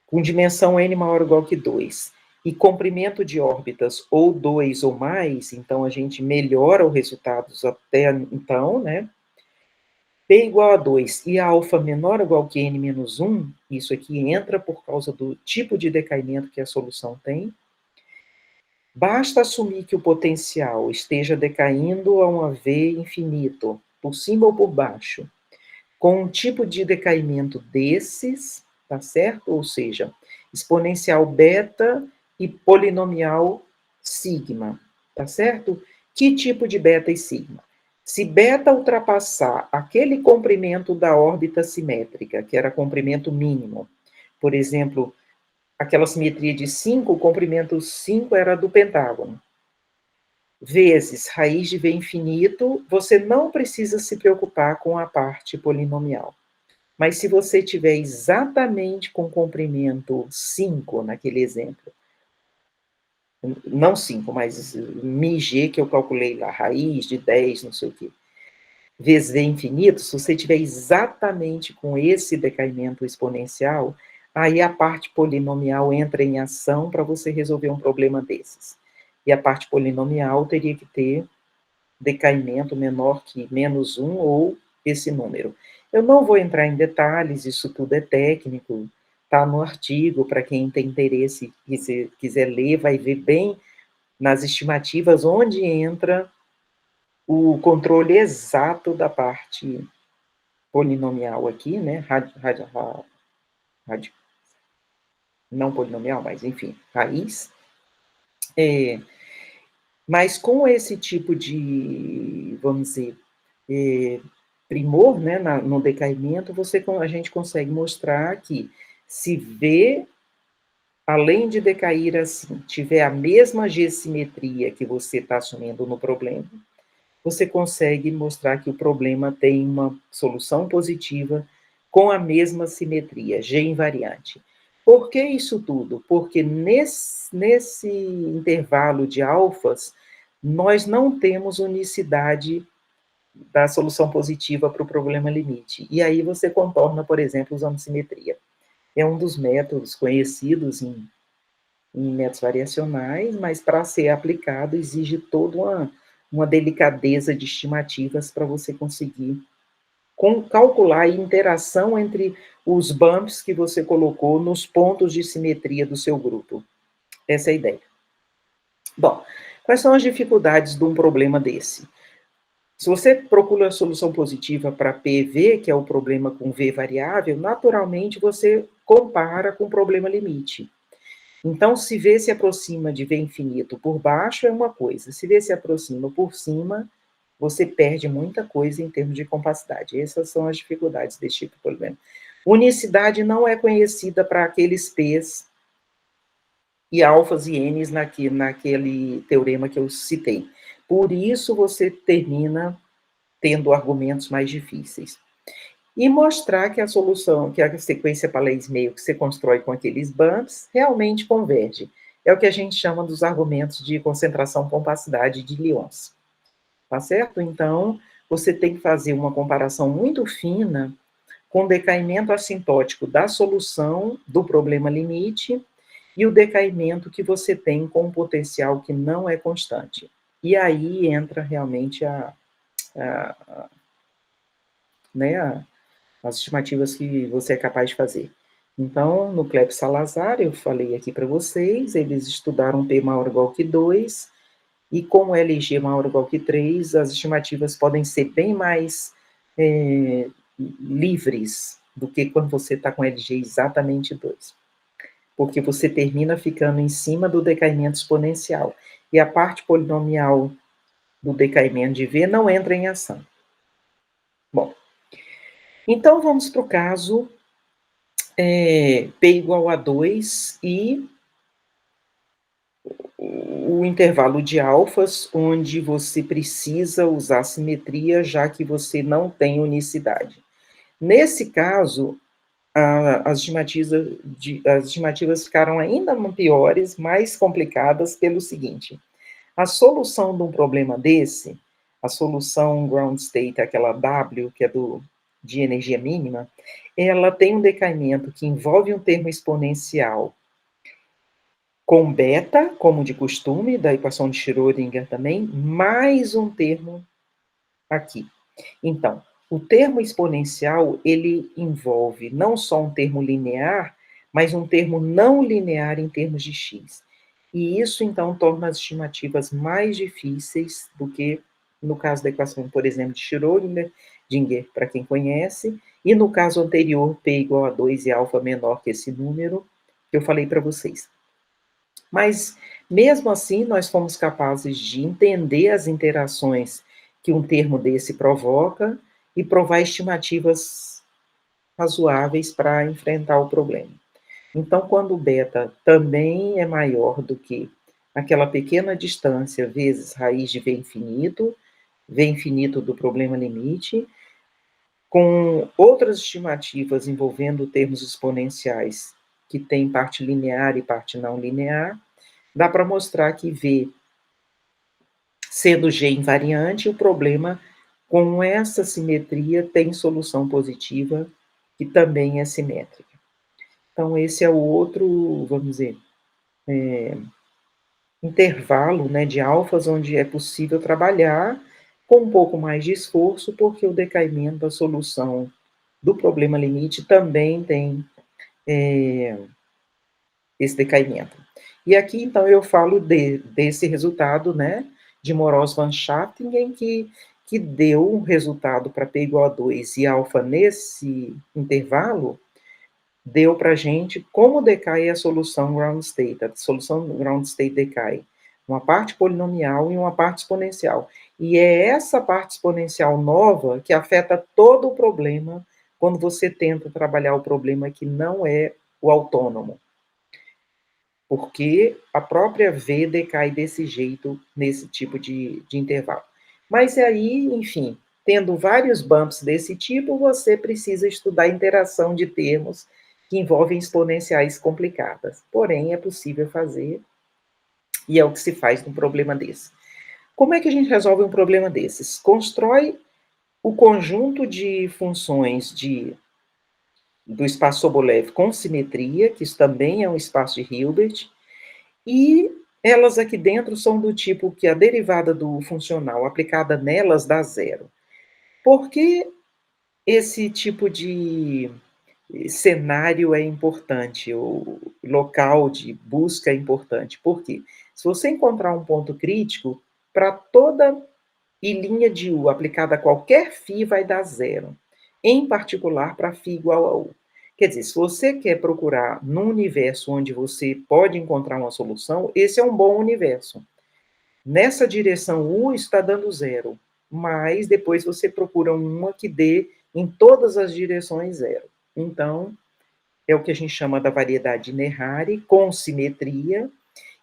com dimensão n maior ou igual que 2 e comprimento de órbitas ou 2 ou mais, então a gente melhora os resultados até então, né? P igual a 2 e alfa menor ou igual que n menos 1, isso aqui entra por causa do tipo de decaimento que a solução tem. Basta assumir que o potencial esteja decaindo a uma V infinito, por cima ou por baixo, com um tipo de decaimento desses, tá certo? Ou seja, exponencial beta e polinomial sigma, tá certo? Que tipo de beta e sigma? Se beta ultrapassar aquele comprimento da órbita simétrica, que era comprimento mínimo, por exemplo, aquela simetria de 5, o comprimento 5 era do pentágono, vezes raiz de V infinito, você não precisa se preocupar com a parte polinomial. Mas se você tiver exatamente com comprimento 5, naquele exemplo, não 5, mas μg, que eu calculei lá, raiz de 10, não sei o quê, vezes V infinito, se você tiver exatamente com esse decaimento exponencial, aí a parte polinomial entra em ação para você resolver um problema desses. E a parte polinomial teria que ter decaimento menor que menos 1 ou esse número. Eu não vou entrar em detalhes, isso tudo é técnico, está no artigo, para quem tem interesse e quiser ler, vai ver bem nas estimativas onde entra o controle exato da parte polinomial aqui, né? Não polinomial, mas enfim, raiz. Mas com esse tipo de, vamos dizer, primor, né, no decaimento, a gente consegue mostrar que se V, além de decair assim, tiver a mesma G-simetria que você está assumindo no problema, você consegue mostrar que o problema tem uma solução positiva com a mesma simetria, G invariante. Por que isso tudo? Porque nesse intervalo de alfas, nós não temos unicidade da solução positiva para o problema limite. E aí você contorna, por exemplo, usando simetria. É um dos métodos conhecidos em métodos variacionais, mas para ser aplicado exige toda uma delicadeza de estimativas para você conseguir calcular a interação entre os bumps que você colocou nos pontos de simetria do seu grupo. Essa é a ideia. Bom, quais são as dificuldades de um problema desse? Se você procura a solução positiva para PV, que é o problema com V variável, naturalmente você compara com o problema limite. Então, se V se aproxima de V infinito por baixo, é uma coisa. Se V se aproxima por cima, você perde muita coisa em termos de compacidade. Essas são as dificuldades desse tipo de problema. Unicidade não é conhecida para aqueles P's e alfas e n's naquele teorema que eu citei. Por isso, você termina tendo argumentos mais difíceis. E mostrar que a solução, que a sequência Palais-Meio que você constrói com aqueles bumps, realmente converge. É o que a gente chama dos argumentos de concentração-compacidade de Lyons. Tá certo? Então, você tem que fazer uma comparação muito fina com o decaimento assintótico da solução do problema limite e o decaimento que você tem com um potencial que não é constante. E aí entra realmente as estimativas que você é capaz de fazer. Então, no Klebs Salazar, eu falei aqui para vocês, eles estudaram P maior ou igual que 2, e com LG maior ou igual que 3, as estimativas podem ser bem mais livres do que quando você está com LG exatamente 2. Porque você termina ficando em cima do decaimento exponencial. E a parte polinomial do decaimento de V não entra em ação. Bom, então vamos para o caso P igual a 2 e o intervalo de alfas, onde você precisa usar simetria, já que você não tem unicidade. Nesse caso, as estimativas ficaram ainda piores, mais complicadas, pelo seguinte: a solução de um problema desse, a solução ground state, aquela W, que é de energia mínima, ela tem um decaimento que envolve um termo exponencial com beta, como de costume, da equação de Schrödinger também, mais um termo aqui. Então, o termo exponencial, ele envolve não só um termo linear, mas um termo não linear em termos de x. E isso, então, torna as estimativas mais difíceis do que no caso da equação, por exemplo, de Schrödinger, para quem conhece, e no caso anterior, P igual a 2 e alfa menor que esse número, que eu falei para vocês. Mas, mesmo assim, nós fomos capazes de entender as interações que um termo desse provoca e provar estimativas razoáveis para enfrentar o problema. Então, quando o beta também é maior do que aquela pequena distância vezes raiz de V infinito do problema limite, com outras estimativas envolvendo termos exponenciais que tem parte linear e parte não linear, dá para mostrar que V, sendo G invariante, o problema com essa simetria tem solução positiva, que também é simétrica. Então, esse é o outro, vamos dizer, intervalo, né, de alfas, onde é possível trabalhar com um pouco mais de esforço, porque o decaimento da solução do problema limite também tem esse decaimento. E aqui, então, eu falo desse resultado, né, de Morozov-Van Schaftingen, que deu um resultado para P igual a 2 e alfa nesse intervalo, deu para a gente como decai a solução ground state. A solução ground state decai uma parte polinomial e uma parte exponencial. E é essa parte exponencial nova que afeta todo o problema quando você tenta trabalhar o problema que não é o autônomo. Porque a própria V decai desse jeito, nesse tipo de intervalo. Mas aí, enfim, tendo vários bumps desse tipo, você precisa estudar a interação de termos que envolvem exponenciais complicadas. Porém, é possível fazer, e é o que se faz num problema desse. Como é que a gente resolve um problema desses? Constrói o conjunto de funções do espaço Sobolev com simetria, que isso também é um espaço de Hilbert, E elas aqui dentro são do tipo que a derivada do funcional aplicada nelas dá zero. Por que esse tipo de cenário é importante, o local de busca é importante? Por quê? Se você encontrar um ponto crítico, para toda linha de U aplicada a qualquer φ vai dar zero, em particular para φ igual a U. Quer dizer, se você quer procurar num universo onde você pode encontrar uma solução, esse é um bom universo. Nessa direção U está dando zero, mas depois você procura uma que dê em todas as direções zero. Então, é o que a gente chama da variedade Néhari, com simetria,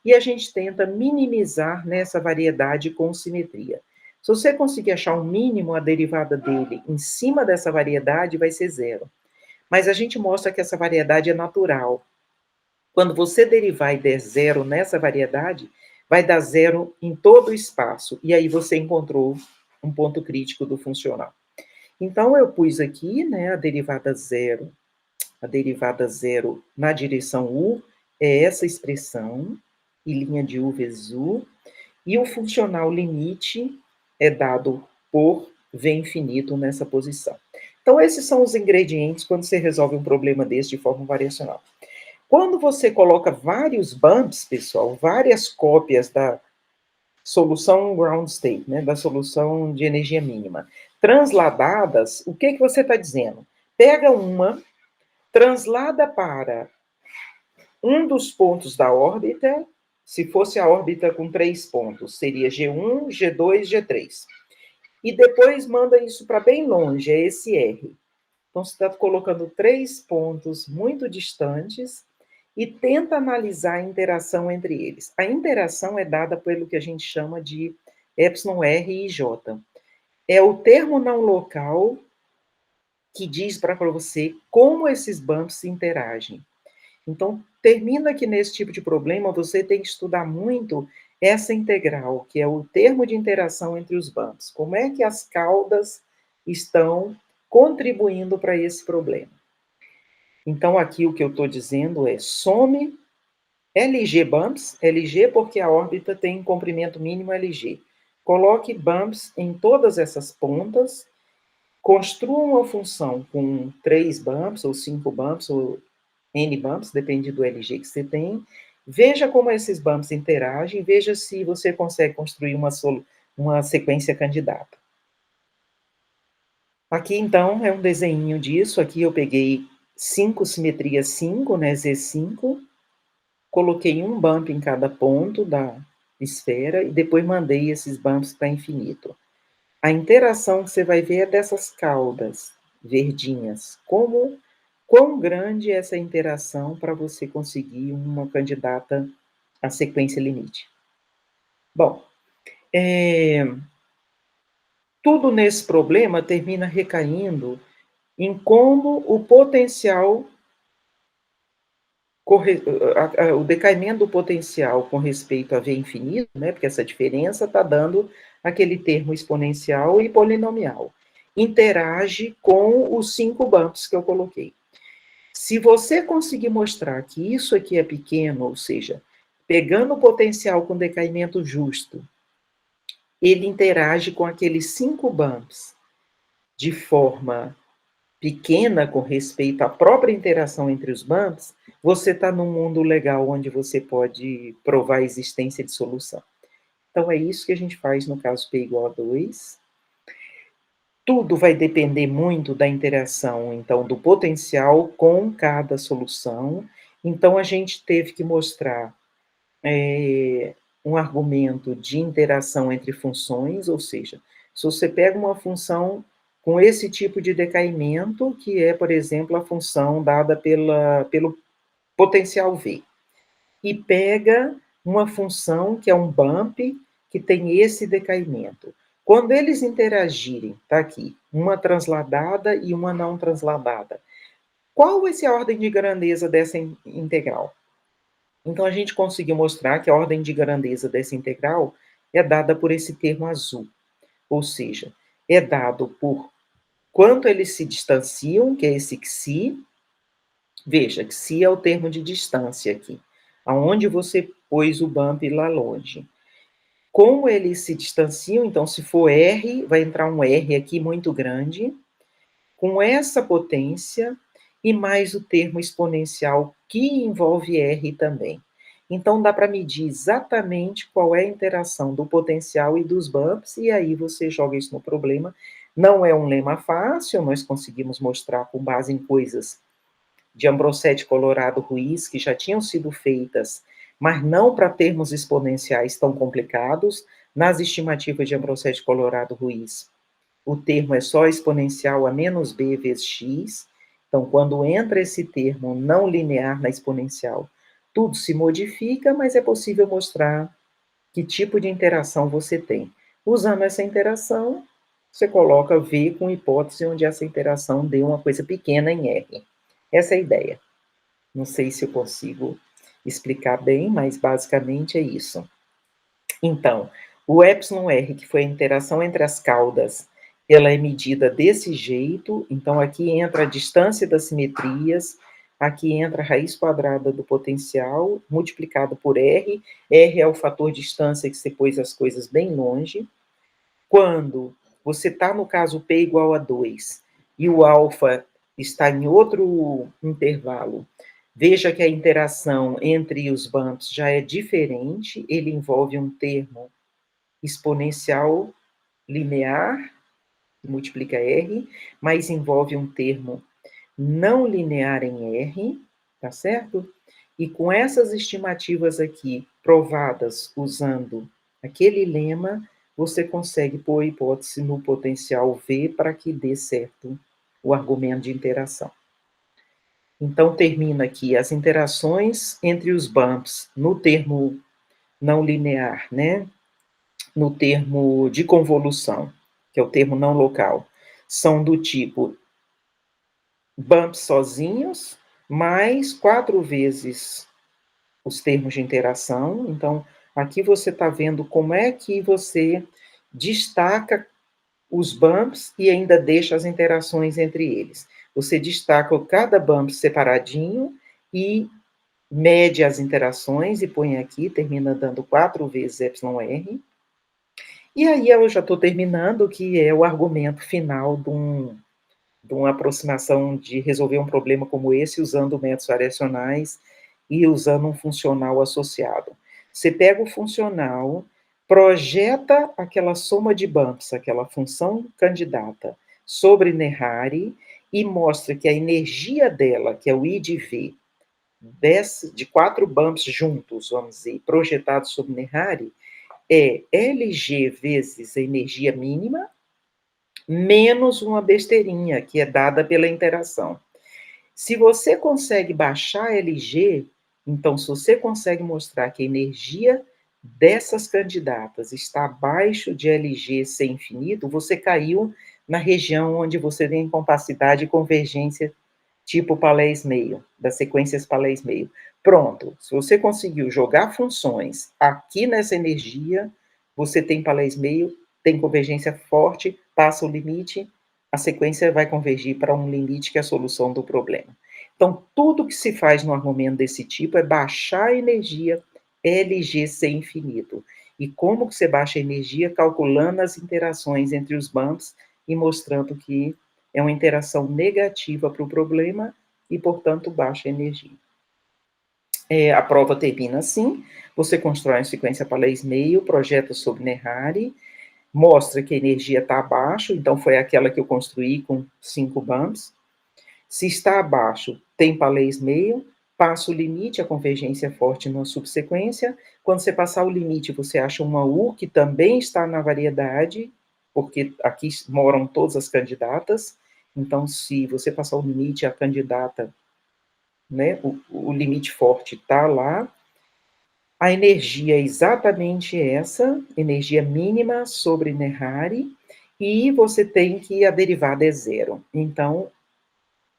e a gente tenta minimizar nessa variedade com simetria. Se você conseguir achar um mínimo, a derivada dele em cima dessa variedade vai ser zero. Mas a gente mostra que essa variedade é natural. Quando você derivar e der zero nessa variedade, vai dar zero em todo o espaço. E aí você encontrou um ponto crítico do funcional. Então, eu pus aqui, né, a derivada zero na direção U é essa expressão, e linha de U vezes U, e o funcional limite é dado por V infinito nessa posição. Então, esses são os ingredientes quando você resolve um problema desse de forma variacional. Quando você coloca vários bumps, pessoal, várias cópias da solução ground state, né, da solução de energia mínima, transladadas, o que você está dizendo? Pega uma, translada para um dos pontos da órbita, se fosse a órbita com 3 pontos, seria G1, G2, G3. E depois manda isso para bem longe, é esse R. Então, você está colocando 3 pontos muito distantes e tenta analisar a interação entre eles. A interação é dada pelo que a gente chama de epsilon R e J. É o termo não local que diz para você como esses bumps interagem. Então, termina que nesse tipo de problema você tem que estudar muito essa integral, que é o termo de interação entre os bumps. Como é que as caudas estão contribuindo para esse problema? Então, aqui o que eu estou dizendo é some LG bumps, LG porque a órbita tem comprimento mínimo LG. Coloque bumps em todas essas pontas, construa uma função com 3 bumps, ou 5 bumps, ou N bumps, depende do LG que você tem. Veja como esses bumps interagem, veja se você consegue construir uma sequência candidata. Aqui, então, é um desenho disso. Aqui eu peguei 5 simetrias 5, né, Z5, coloquei um bump em cada ponto da esfera e depois mandei esses bumps para infinito. A interação que você vai ver é dessas caudas verdinhas. Quão grande é essa interação para você conseguir uma candidata à sequência limite? Bom, tudo nesse problema termina recaindo em como o potencial, o decaimento do potencial com respeito a V infinito, né, porque essa diferença está dando aquele termo exponencial e polinomial, interage com os 5 bumps que eu coloquei. Se você conseguir mostrar que isso aqui é pequeno, ou seja, pegando o potencial com decaimento justo, ele interage com aqueles 5 bumps de forma pequena com respeito à própria interação entre os bumps, você está num mundo legal onde você pode provar a existência de solução. Então, é isso que a gente faz no caso P igual a 2. Tudo vai depender muito da interação, então, do potencial com cada solução. Então, a gente teve que mostrar um argumento de interação entre funções, ou seja, se você pega uma função com esse tipo de decaimento, que é, por exemplo, a função dada pelo potencial V, e pega uma função que é um bump, que tem esse decaimento. Quando eles interagirem, tá aqui, uma transladada e uma não transladada, qual vai ser a ordem de grandeza dessa integral? Então, a gente conseguiu mostrar que a ordem de grandeza dessa integral é dada por esse termo azul, ou seja, é dado por quanto eles se distanciam, que é esse xi. Veja, xi é o termo de distância aqui, aonde você pôs o bump lá longe. Como eles se distanciam, então, se for R, vai entrar um R aqui muito grande, com essa potência, e mais o termo exponencial, que envolve R também. Então, dá para medir exatamente qual é a interação do potencial e dos bumps, e aí você joga isso no problema. Não é um lema fácil, nós conseguimos mostrar com base em coisas de Ambrosetti, Colorado, Ruiz, que já tinham sido feitas, mas não para termos exponenciais tão complicados. Nas estimativas de Ambrosetti, Colorado, Ruiz, o termo é só exponencial a menos b vezes x. Então, quando entra esse termo não linear na exponencial, tudo se modifica, mas é possível mostrar que tipo de interação você tem. Usando essa interação, você coloca V com hipótese onde essa interação dê uma coisa pequena em R. Essa é a ideia. Não sei se eu consigo explicar bem, mas basicamente é isso. Então, o εr, que foi a interação entre as caudas, ela é medida desse jeito. Então, aqui entra a distância das simetrias, aqui entra a raiz quadrada do potencial, multiplicado por R. R é o fator de distância que você pôs as coisas bem longe. Quando você está no caso P igual a 2 e o alfa está em outro intervalo, veja que a interação entre os bumps já é diferente, ele envolve um termo exponencial linear, que multiplica R, mas envolve um termo não linear em R, tá certo? E com essas estimativas aqui provadas usando aquele lema, você consegue pôr hipótese no potencial V para que dê certo o argumento de interação. Então, termina aqui as interações entre os bumps no termo não linear, né? No termo de convolução, que é o termo não local, são do tipo bumps sozinhos, mais 4 vezes os termos de interação. Então, aqui você está vendo como é que você destaca os bumps e ainda deixa as interações entre eles. Você destaca cada bump separadinho e mede as interações e põe aqui, termina dando 4 vezes εr. E aí eu já estou terminando, que é o argumento final de uma aproximação de resolver um problema como esse usando métodos variacionais e usando um funcional associado. Você pega o funcional, projeta aquela soma de bumps, aquela função candidata, sobre Neharry e mostra que a energia dela, que é o I de V, de 4 bumps juntos, vamos dizer, projetados sobre Neharry, é LG vezes a energia mínima, menos uma besteirinha, que é dada pela interação. Se você consegue baixar LG, então, se você consegue mostrar que a energia dessas candidatas está abaixo de LG sem infinito, você caiu na região onde você tem incompacidade e convergência tipo Palés-meio, das sequências Palés-meio. Pronto, se você conseguiu jogar funções aqui nessa energia, você tem Palés-meio, tem convergência forte, passa o limite, a sequência vai convergir para um limite que é a solução do problema. Então, tudo que se faz no argumento desse tipo é baixar a energia LGC infinito. E como que você baixa a energia? Calculando as interações entre os bumps e mostrando que é uma interação negativa para o problema e, portanto, baixa energia. A prova termina assim, você constrói uma sequência Palés-meio, projeta sobre Neharry, mostra que a energia está abaixo, então foi aquela que eu construí com 5 bumps. Se está abaixo, tem Palés-meio, passa o limite, a convergência é forte na subsequência. Quando você passar o limite, você acha uma U que também está na variedade, porque aqui moram todas as candidatas. Então, se você passar o limite, a candidata, né, o limite forte está lá. A energia é exatamente essa, energia mínima sobre Neharry, e você tem que a derivada é zero. Então,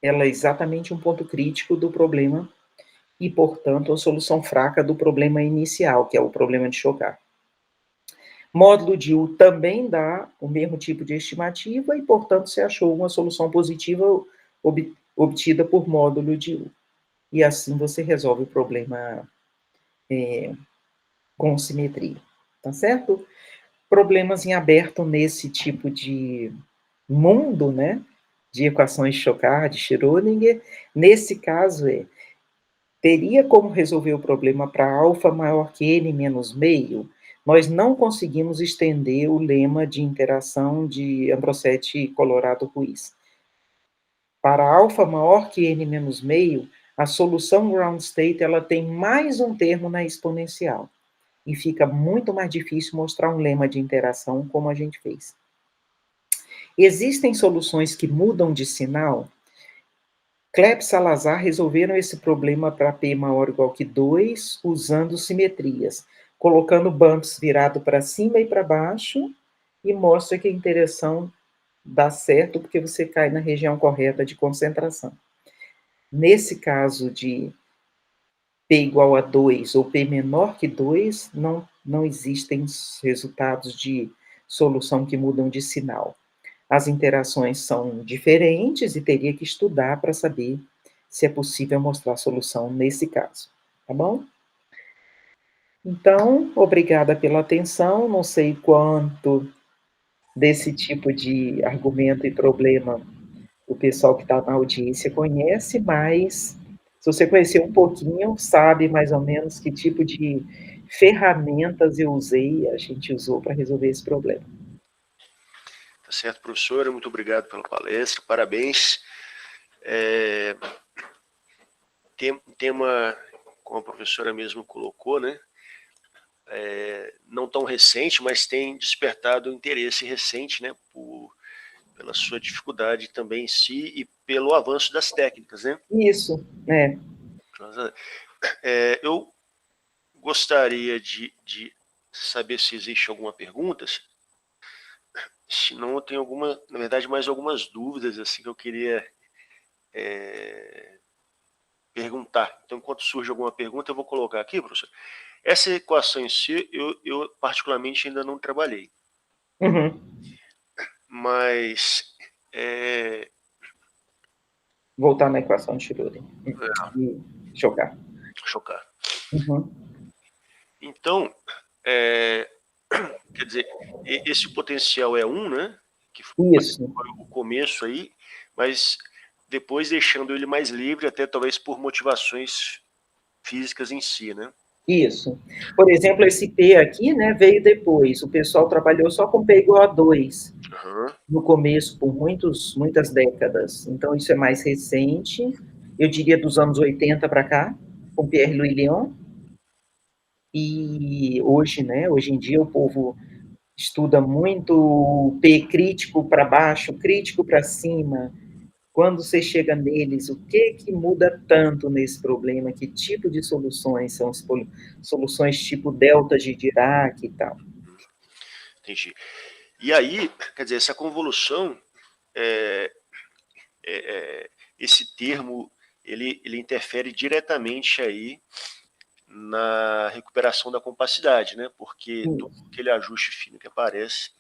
ela é exatamente um ponto crítico do problema e, portanto, a solução fraca do problema inicial, que é o problema de Choquard. Módulo de U também dá o mesmo tipo de estimativa e, portanto, se achou uma solução positiva obtida por módulo de U. E assim você resolve o problema com simetria, tá certo? Problemas em aberto nesse tipo de mundo, né, de equações de Shokar, de Schrödinger, nesse caso teria como resolver o problema para alfa maior que n menos meio? Nós não conseguimos estender o lema de interação de Ambrosetti e Colorado-Ruiz. Para alfa maior que n menos meio, a solução ground state ela tem mais um termo na exponencial. E fica muito mais difícil mostrar um lema de interação como a gente fez. Existem soluções que mudam de sinal. Klepp e Salazar resolveram esse problema para P maior ou igual que 2 usando simetrias, colocando bumps virado para cima e para baixo, e mostra que a interação dá certo porque você cai na região correta de concentração. Nesse caso de P igual a 2 ou P menor que 2, não existem resultados de solução que mudam de sinal. As interações são diferentes e teria que estudar para saber se é possível mostrar a solução nesse caso, tá bom? Então, obrigada pela atenção, não sei quanto desse tipo de argumento e problema o pessoal que está na audiência conhece, mas se você conhecer um pouquinho, sabe mais ou menos que tipo de ferramentas eu usei, a gente usou para resolver esse problema. Tá certo, professora, muito obrigado pela palestra, parabéns. Tema, como a professora mesmo colocou, né? Não tão recente, mas tem despertado interesse recente, né? Pela sua dificuldade também em si e pelo avanço das técnicas, né? Isso, né? Eu gostaria de saber se existe alguma pergunta. Se não, eu tenho na verdade, mais algumas dúvidas assim que eu queria perguntar. Então, enquanto surge alguma pergunta, eu vou colocar aqui, professor. Essa equação em si, eu particularmente ainda não trabalhei. Uhum. Mas Voltar na equação de Schrödinger. E chocar. Chocar. Uhum. Então, quer dizer, esse potencial é 1, né? Que foi Isso. o começo aí, mas depois deixando ele mais livre, até talvez por motivações físicas em si, né? Isso. Por exemplo, esse P aqui, né, veio depois. O pessoal trabalhou só com P igual a 2 no começo, por muitas décadas. Então, isso é mais recente, eu diria dos anos 80 para cá, com Pierre-Louis Léon. E hoje, né, hoje em dia, o povo estuda muito P crítico para baixo, crítico para cima. Quando você chega neles, o que muda tanto nesse problema? Que tipo de soluções são soluções tipo delta de Dirac e tal? Entendi. E aí, quer dizer, essa convolução, esse termo, ele interfere diretamente aí na recuperação da compacidade, né? Porque todo aquele ajuste fino que aparece,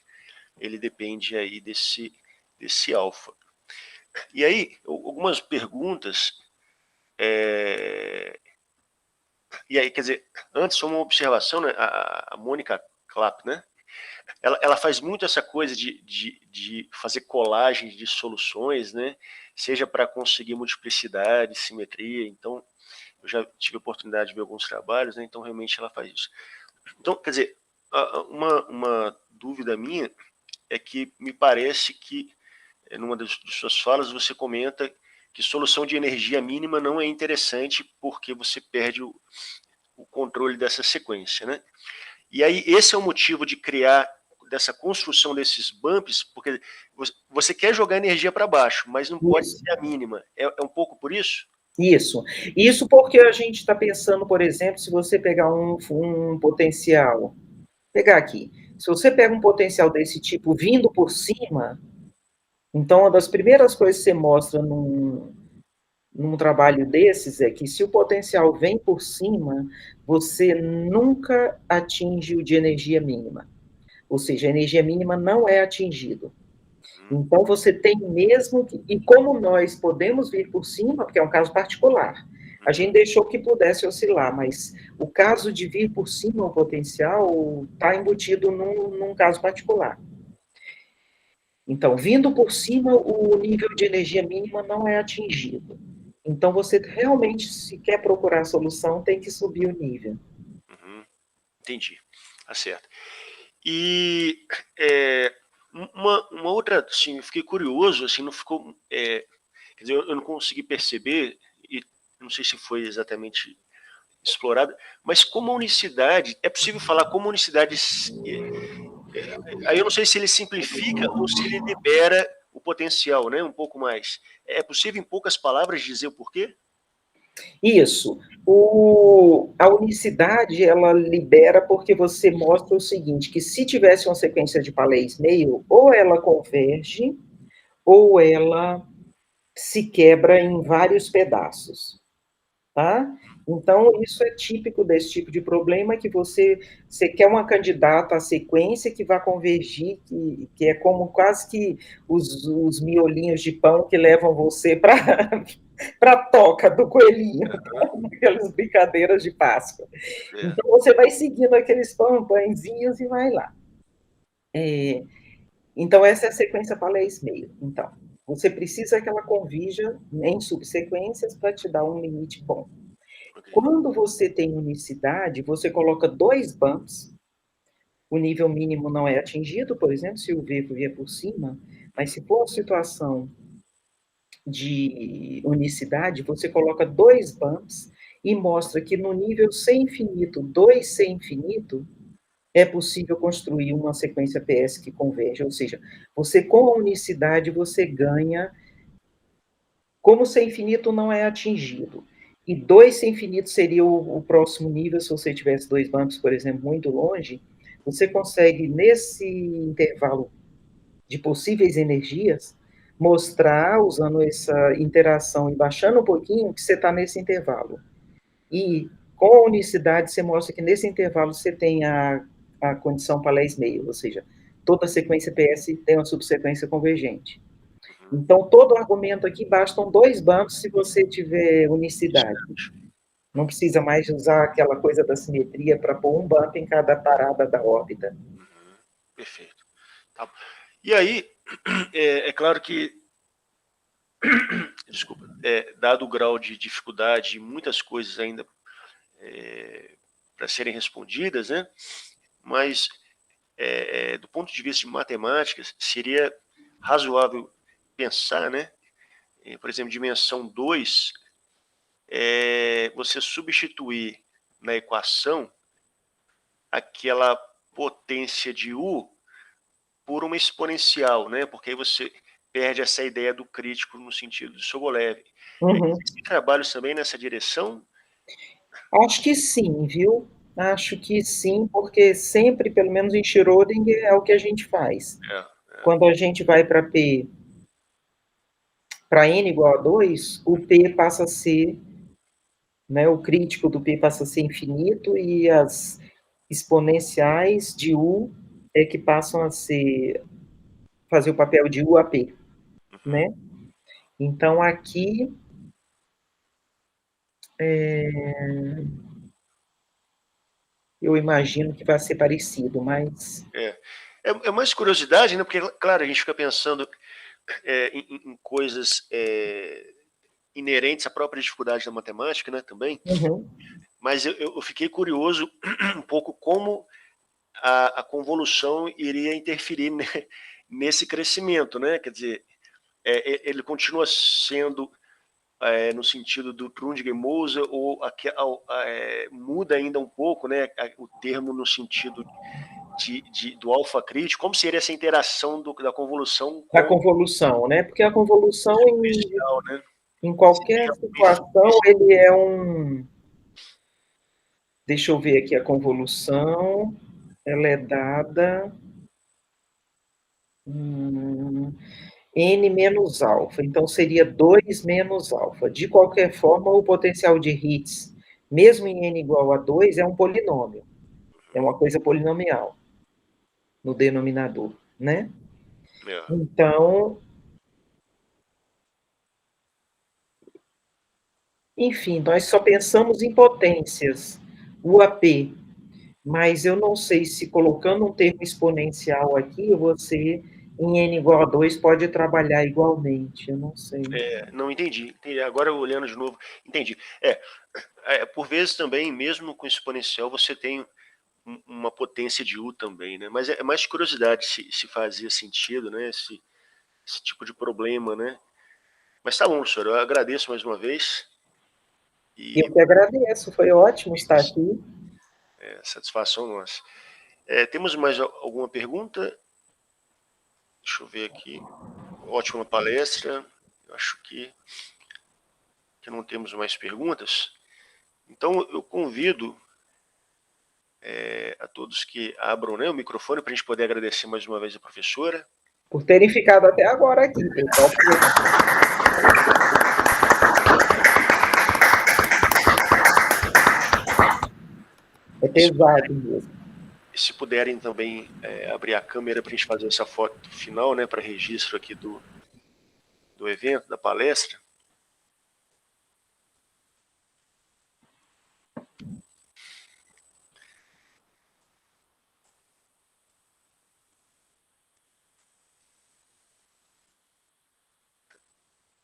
ele depende aí desse alfa. E aí, algumas perguntas. E aí, quer dizer, antes, só uma observação, né? A Mônica Clapp, né? Ela faz muito essa coisa de fazer colagem de soluções, né? Seja para conseguir multiplicidade, simetria. Então, eu já tive a oportunidade de ver alguns trabalhos, né? Então, realmente, ela faz isso. Então, quer dizer, uma dúvida minha é que me parece que, numa das suas falas, você comenta que solução de energia mínima não é interessante porque você perde o controle dessa sequência, né? E aí esse é o motivo de criar dessa construção desses bumps, porque você quer jogar energia para baixo, mas não pode ser a mínima. É um pouco por isso? Isso porque a gente está pensando, por exemplo, se você pegar um potencial, pegar aqui, se você pega um potencial desse tipo vindo por cima, então uma das primeiras coisas que você mostra num trabalho desses é que se o potencial vem por cima, você nunca atinge o de energia mínima. Ou seja, a energia mínima não é atingido. Então, você tem mesmo que... E como nós podemos vir por cima, porque é um caso particular, A gente deixou que pudesse oscilar, mas o caso de vir por cima o potencial está embutido num caso particular. Então, vindo por cima, o nível de energia mínima não é atingido. Então, você realmente, se quer procurar a solução, tem que subir o nível. Entendi. Tá certo. E uma outra, assim, eu fiquei curioso, assim, não ficou, quer dizer, eu não consegui perceber, e não sei se foi exatamente explorada, mas como a unicidade, é possível falar como a unicidade, aí eu não sei se ele simplifica ou se ele libera o potencial, né, um pouco mais. É possível, em poucas palavras, dizer o porquê? Isso. A unicidade, ela libera porque você mostra o seguinte, que se tivesse uma sequência de Palais meio, ou ela converge, ou ela se quebra em vários pedaços, tá? Então, isso é típico desse tipo de problema, que você quer uma candidata à sequência que vai convergir, que é como quase que os miolinhos de pão que levam você para a toca do coelhinho, aquelas brincadeiras de Páscoa. Então, você vai seguindo aqueles pãezinhos e vai lá. Então, essa é a sequência Palais meio. Então, você precisa que ela convija em subsequências para te dar um limite bom. Quando você tem unicidade, você coloca 2 bumps, o nível mínimo não é atingido, por exemplo, se o V vier por cima, mas se for uma situação de unicidade, você coloca 2 bumps e mostra que no nível C infinito, 2C infinito, é possível construir uma sequência PS que converge, ou seja, você com a unicidade, você ganha, como C infinito não é atingido, e 2C infinito seria o próximo nível, se você tivesse 2 bumps, por exemplo, muito longe, você consegue, nesse intervalo de possíveis energias, mostrar, usando essa interação e baixando um pouquinho, que você está nesse intervalo. E com a unicidade, você mostra que nesse intervalo você tem a condição Palais meio, ou seja, toda sequência PS tem uma subsequência convergente. Então, todo argumento aqui bastam 2 bumps se você tiver unicidade. Não precisa mais usar aquela coisa da simetria para pôr um bump em cada parada da órbita. Perfeito. Tá. E aí, é claro que, desculpa, dado o grau de dificuldade e muitas coisas ainda para serem respondidas, né? Mas do ponto de vista de matemáticas, seria razoável pensar, né? Por exemplo, dimensão 2, você substituir na equação aquela potência de U por uma exponencial, né? Porque aí você perde essa ideia do crítico no sentido de Sobolev. Uhum. Existem trabalhos também nessa direção? Acho que sim, viu? Acho que sim, porque sempre, pelo menos em Schrödinger, é o que a gente faz. Quando a gente vai para P, para N igual a 2, o P passa a ser, né, o crítico do P passa a ser infinito e as exponenciais de U é que passam a ser, fazer o papel de U a P, né? Então, aqui, eu imagino que vai ser parecido, mas... É mais curiosidade, né? Porque, claro, a gente fica pensando em coisas inerentes à própria dificuldade da matemática, né, também. Uhum. Mas eu fiquei curioso um pouco como a convolução iria interferir nesse crescimento, né? Quer dizer, ele continua sendo no sentido do Prundinger-Moser ou muda ainda um pouco, né? O termo no sentido do alfa crítico. Como seria essa interação da convolução Da com convolução, né? Porque a convolução, o superficial, né? em qualquer situação, ele é um... Deixa eu ver aqui a convolução. Ela é dada n menos alfa. Então, seria 2 menos alfa. De qualquer forma, o potencial de Hertz, mesmo em n igual a 2, é um polinômio. É uma coisa polinomial no denominador, né? Então, Enfim, nós só pensamos em potências, UAP, mas eu não sei se colocando um termo exponencial aqui, você, em n igual a 2, pode trabalhar igualmente, eu não sei. Não entendi. Agora, olhando de novo, entendi. Por vezes também, mesmo com exponencial, você tem uma potência de U também, né? Mas é mais curiosidade se fazia sentido, né? Esse tipo de problema, né? Mas tá bom, professor, eu agradeço mais uma vez Eu e que agradeço, foi ótimo estar aqui. satisfação nossa. Temos mais alguma pergunta? Deixa eu ver aqui. Ótima palestra. Eu acho que não temos mais perguntas. Então, eu convido a todos que abram, né, o microfone para a gente poder agradecer mais uma vez a professora. Por terem ficado até agora aqui, pessoal. É pesado mesmo. Se puderem também abrir a câmera para a gente fazer essa foto final, né, para registro aqui do evento, da palestra.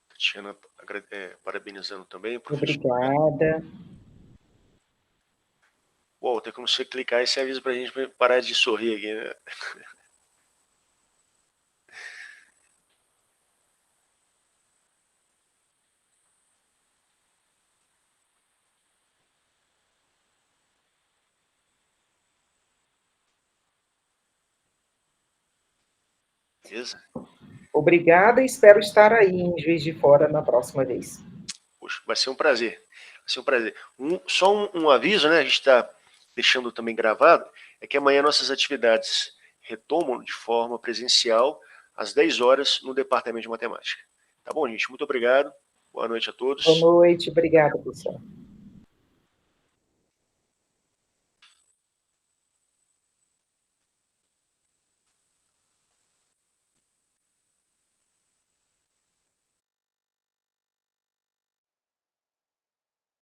Tatiana parabenizando também, professor. Obrigada. Tem como você clicar e você avisa para a gente parar de sorrir aqui, né? Beleza? Obrigada e espero estar aí em Juiz de Fora na próxima vez. Poxa, vai ser um prazer. Vai ser um prazer. Só um aviso, né? A gente está deixando também gravado, é que amanhã nossas atividades retomam de forma presencial às 10 horas no Departamento de Matemática. Tá bom, gente? Muito obrigado. Boa noite a Boa todos. noite, obrigada, pessoal.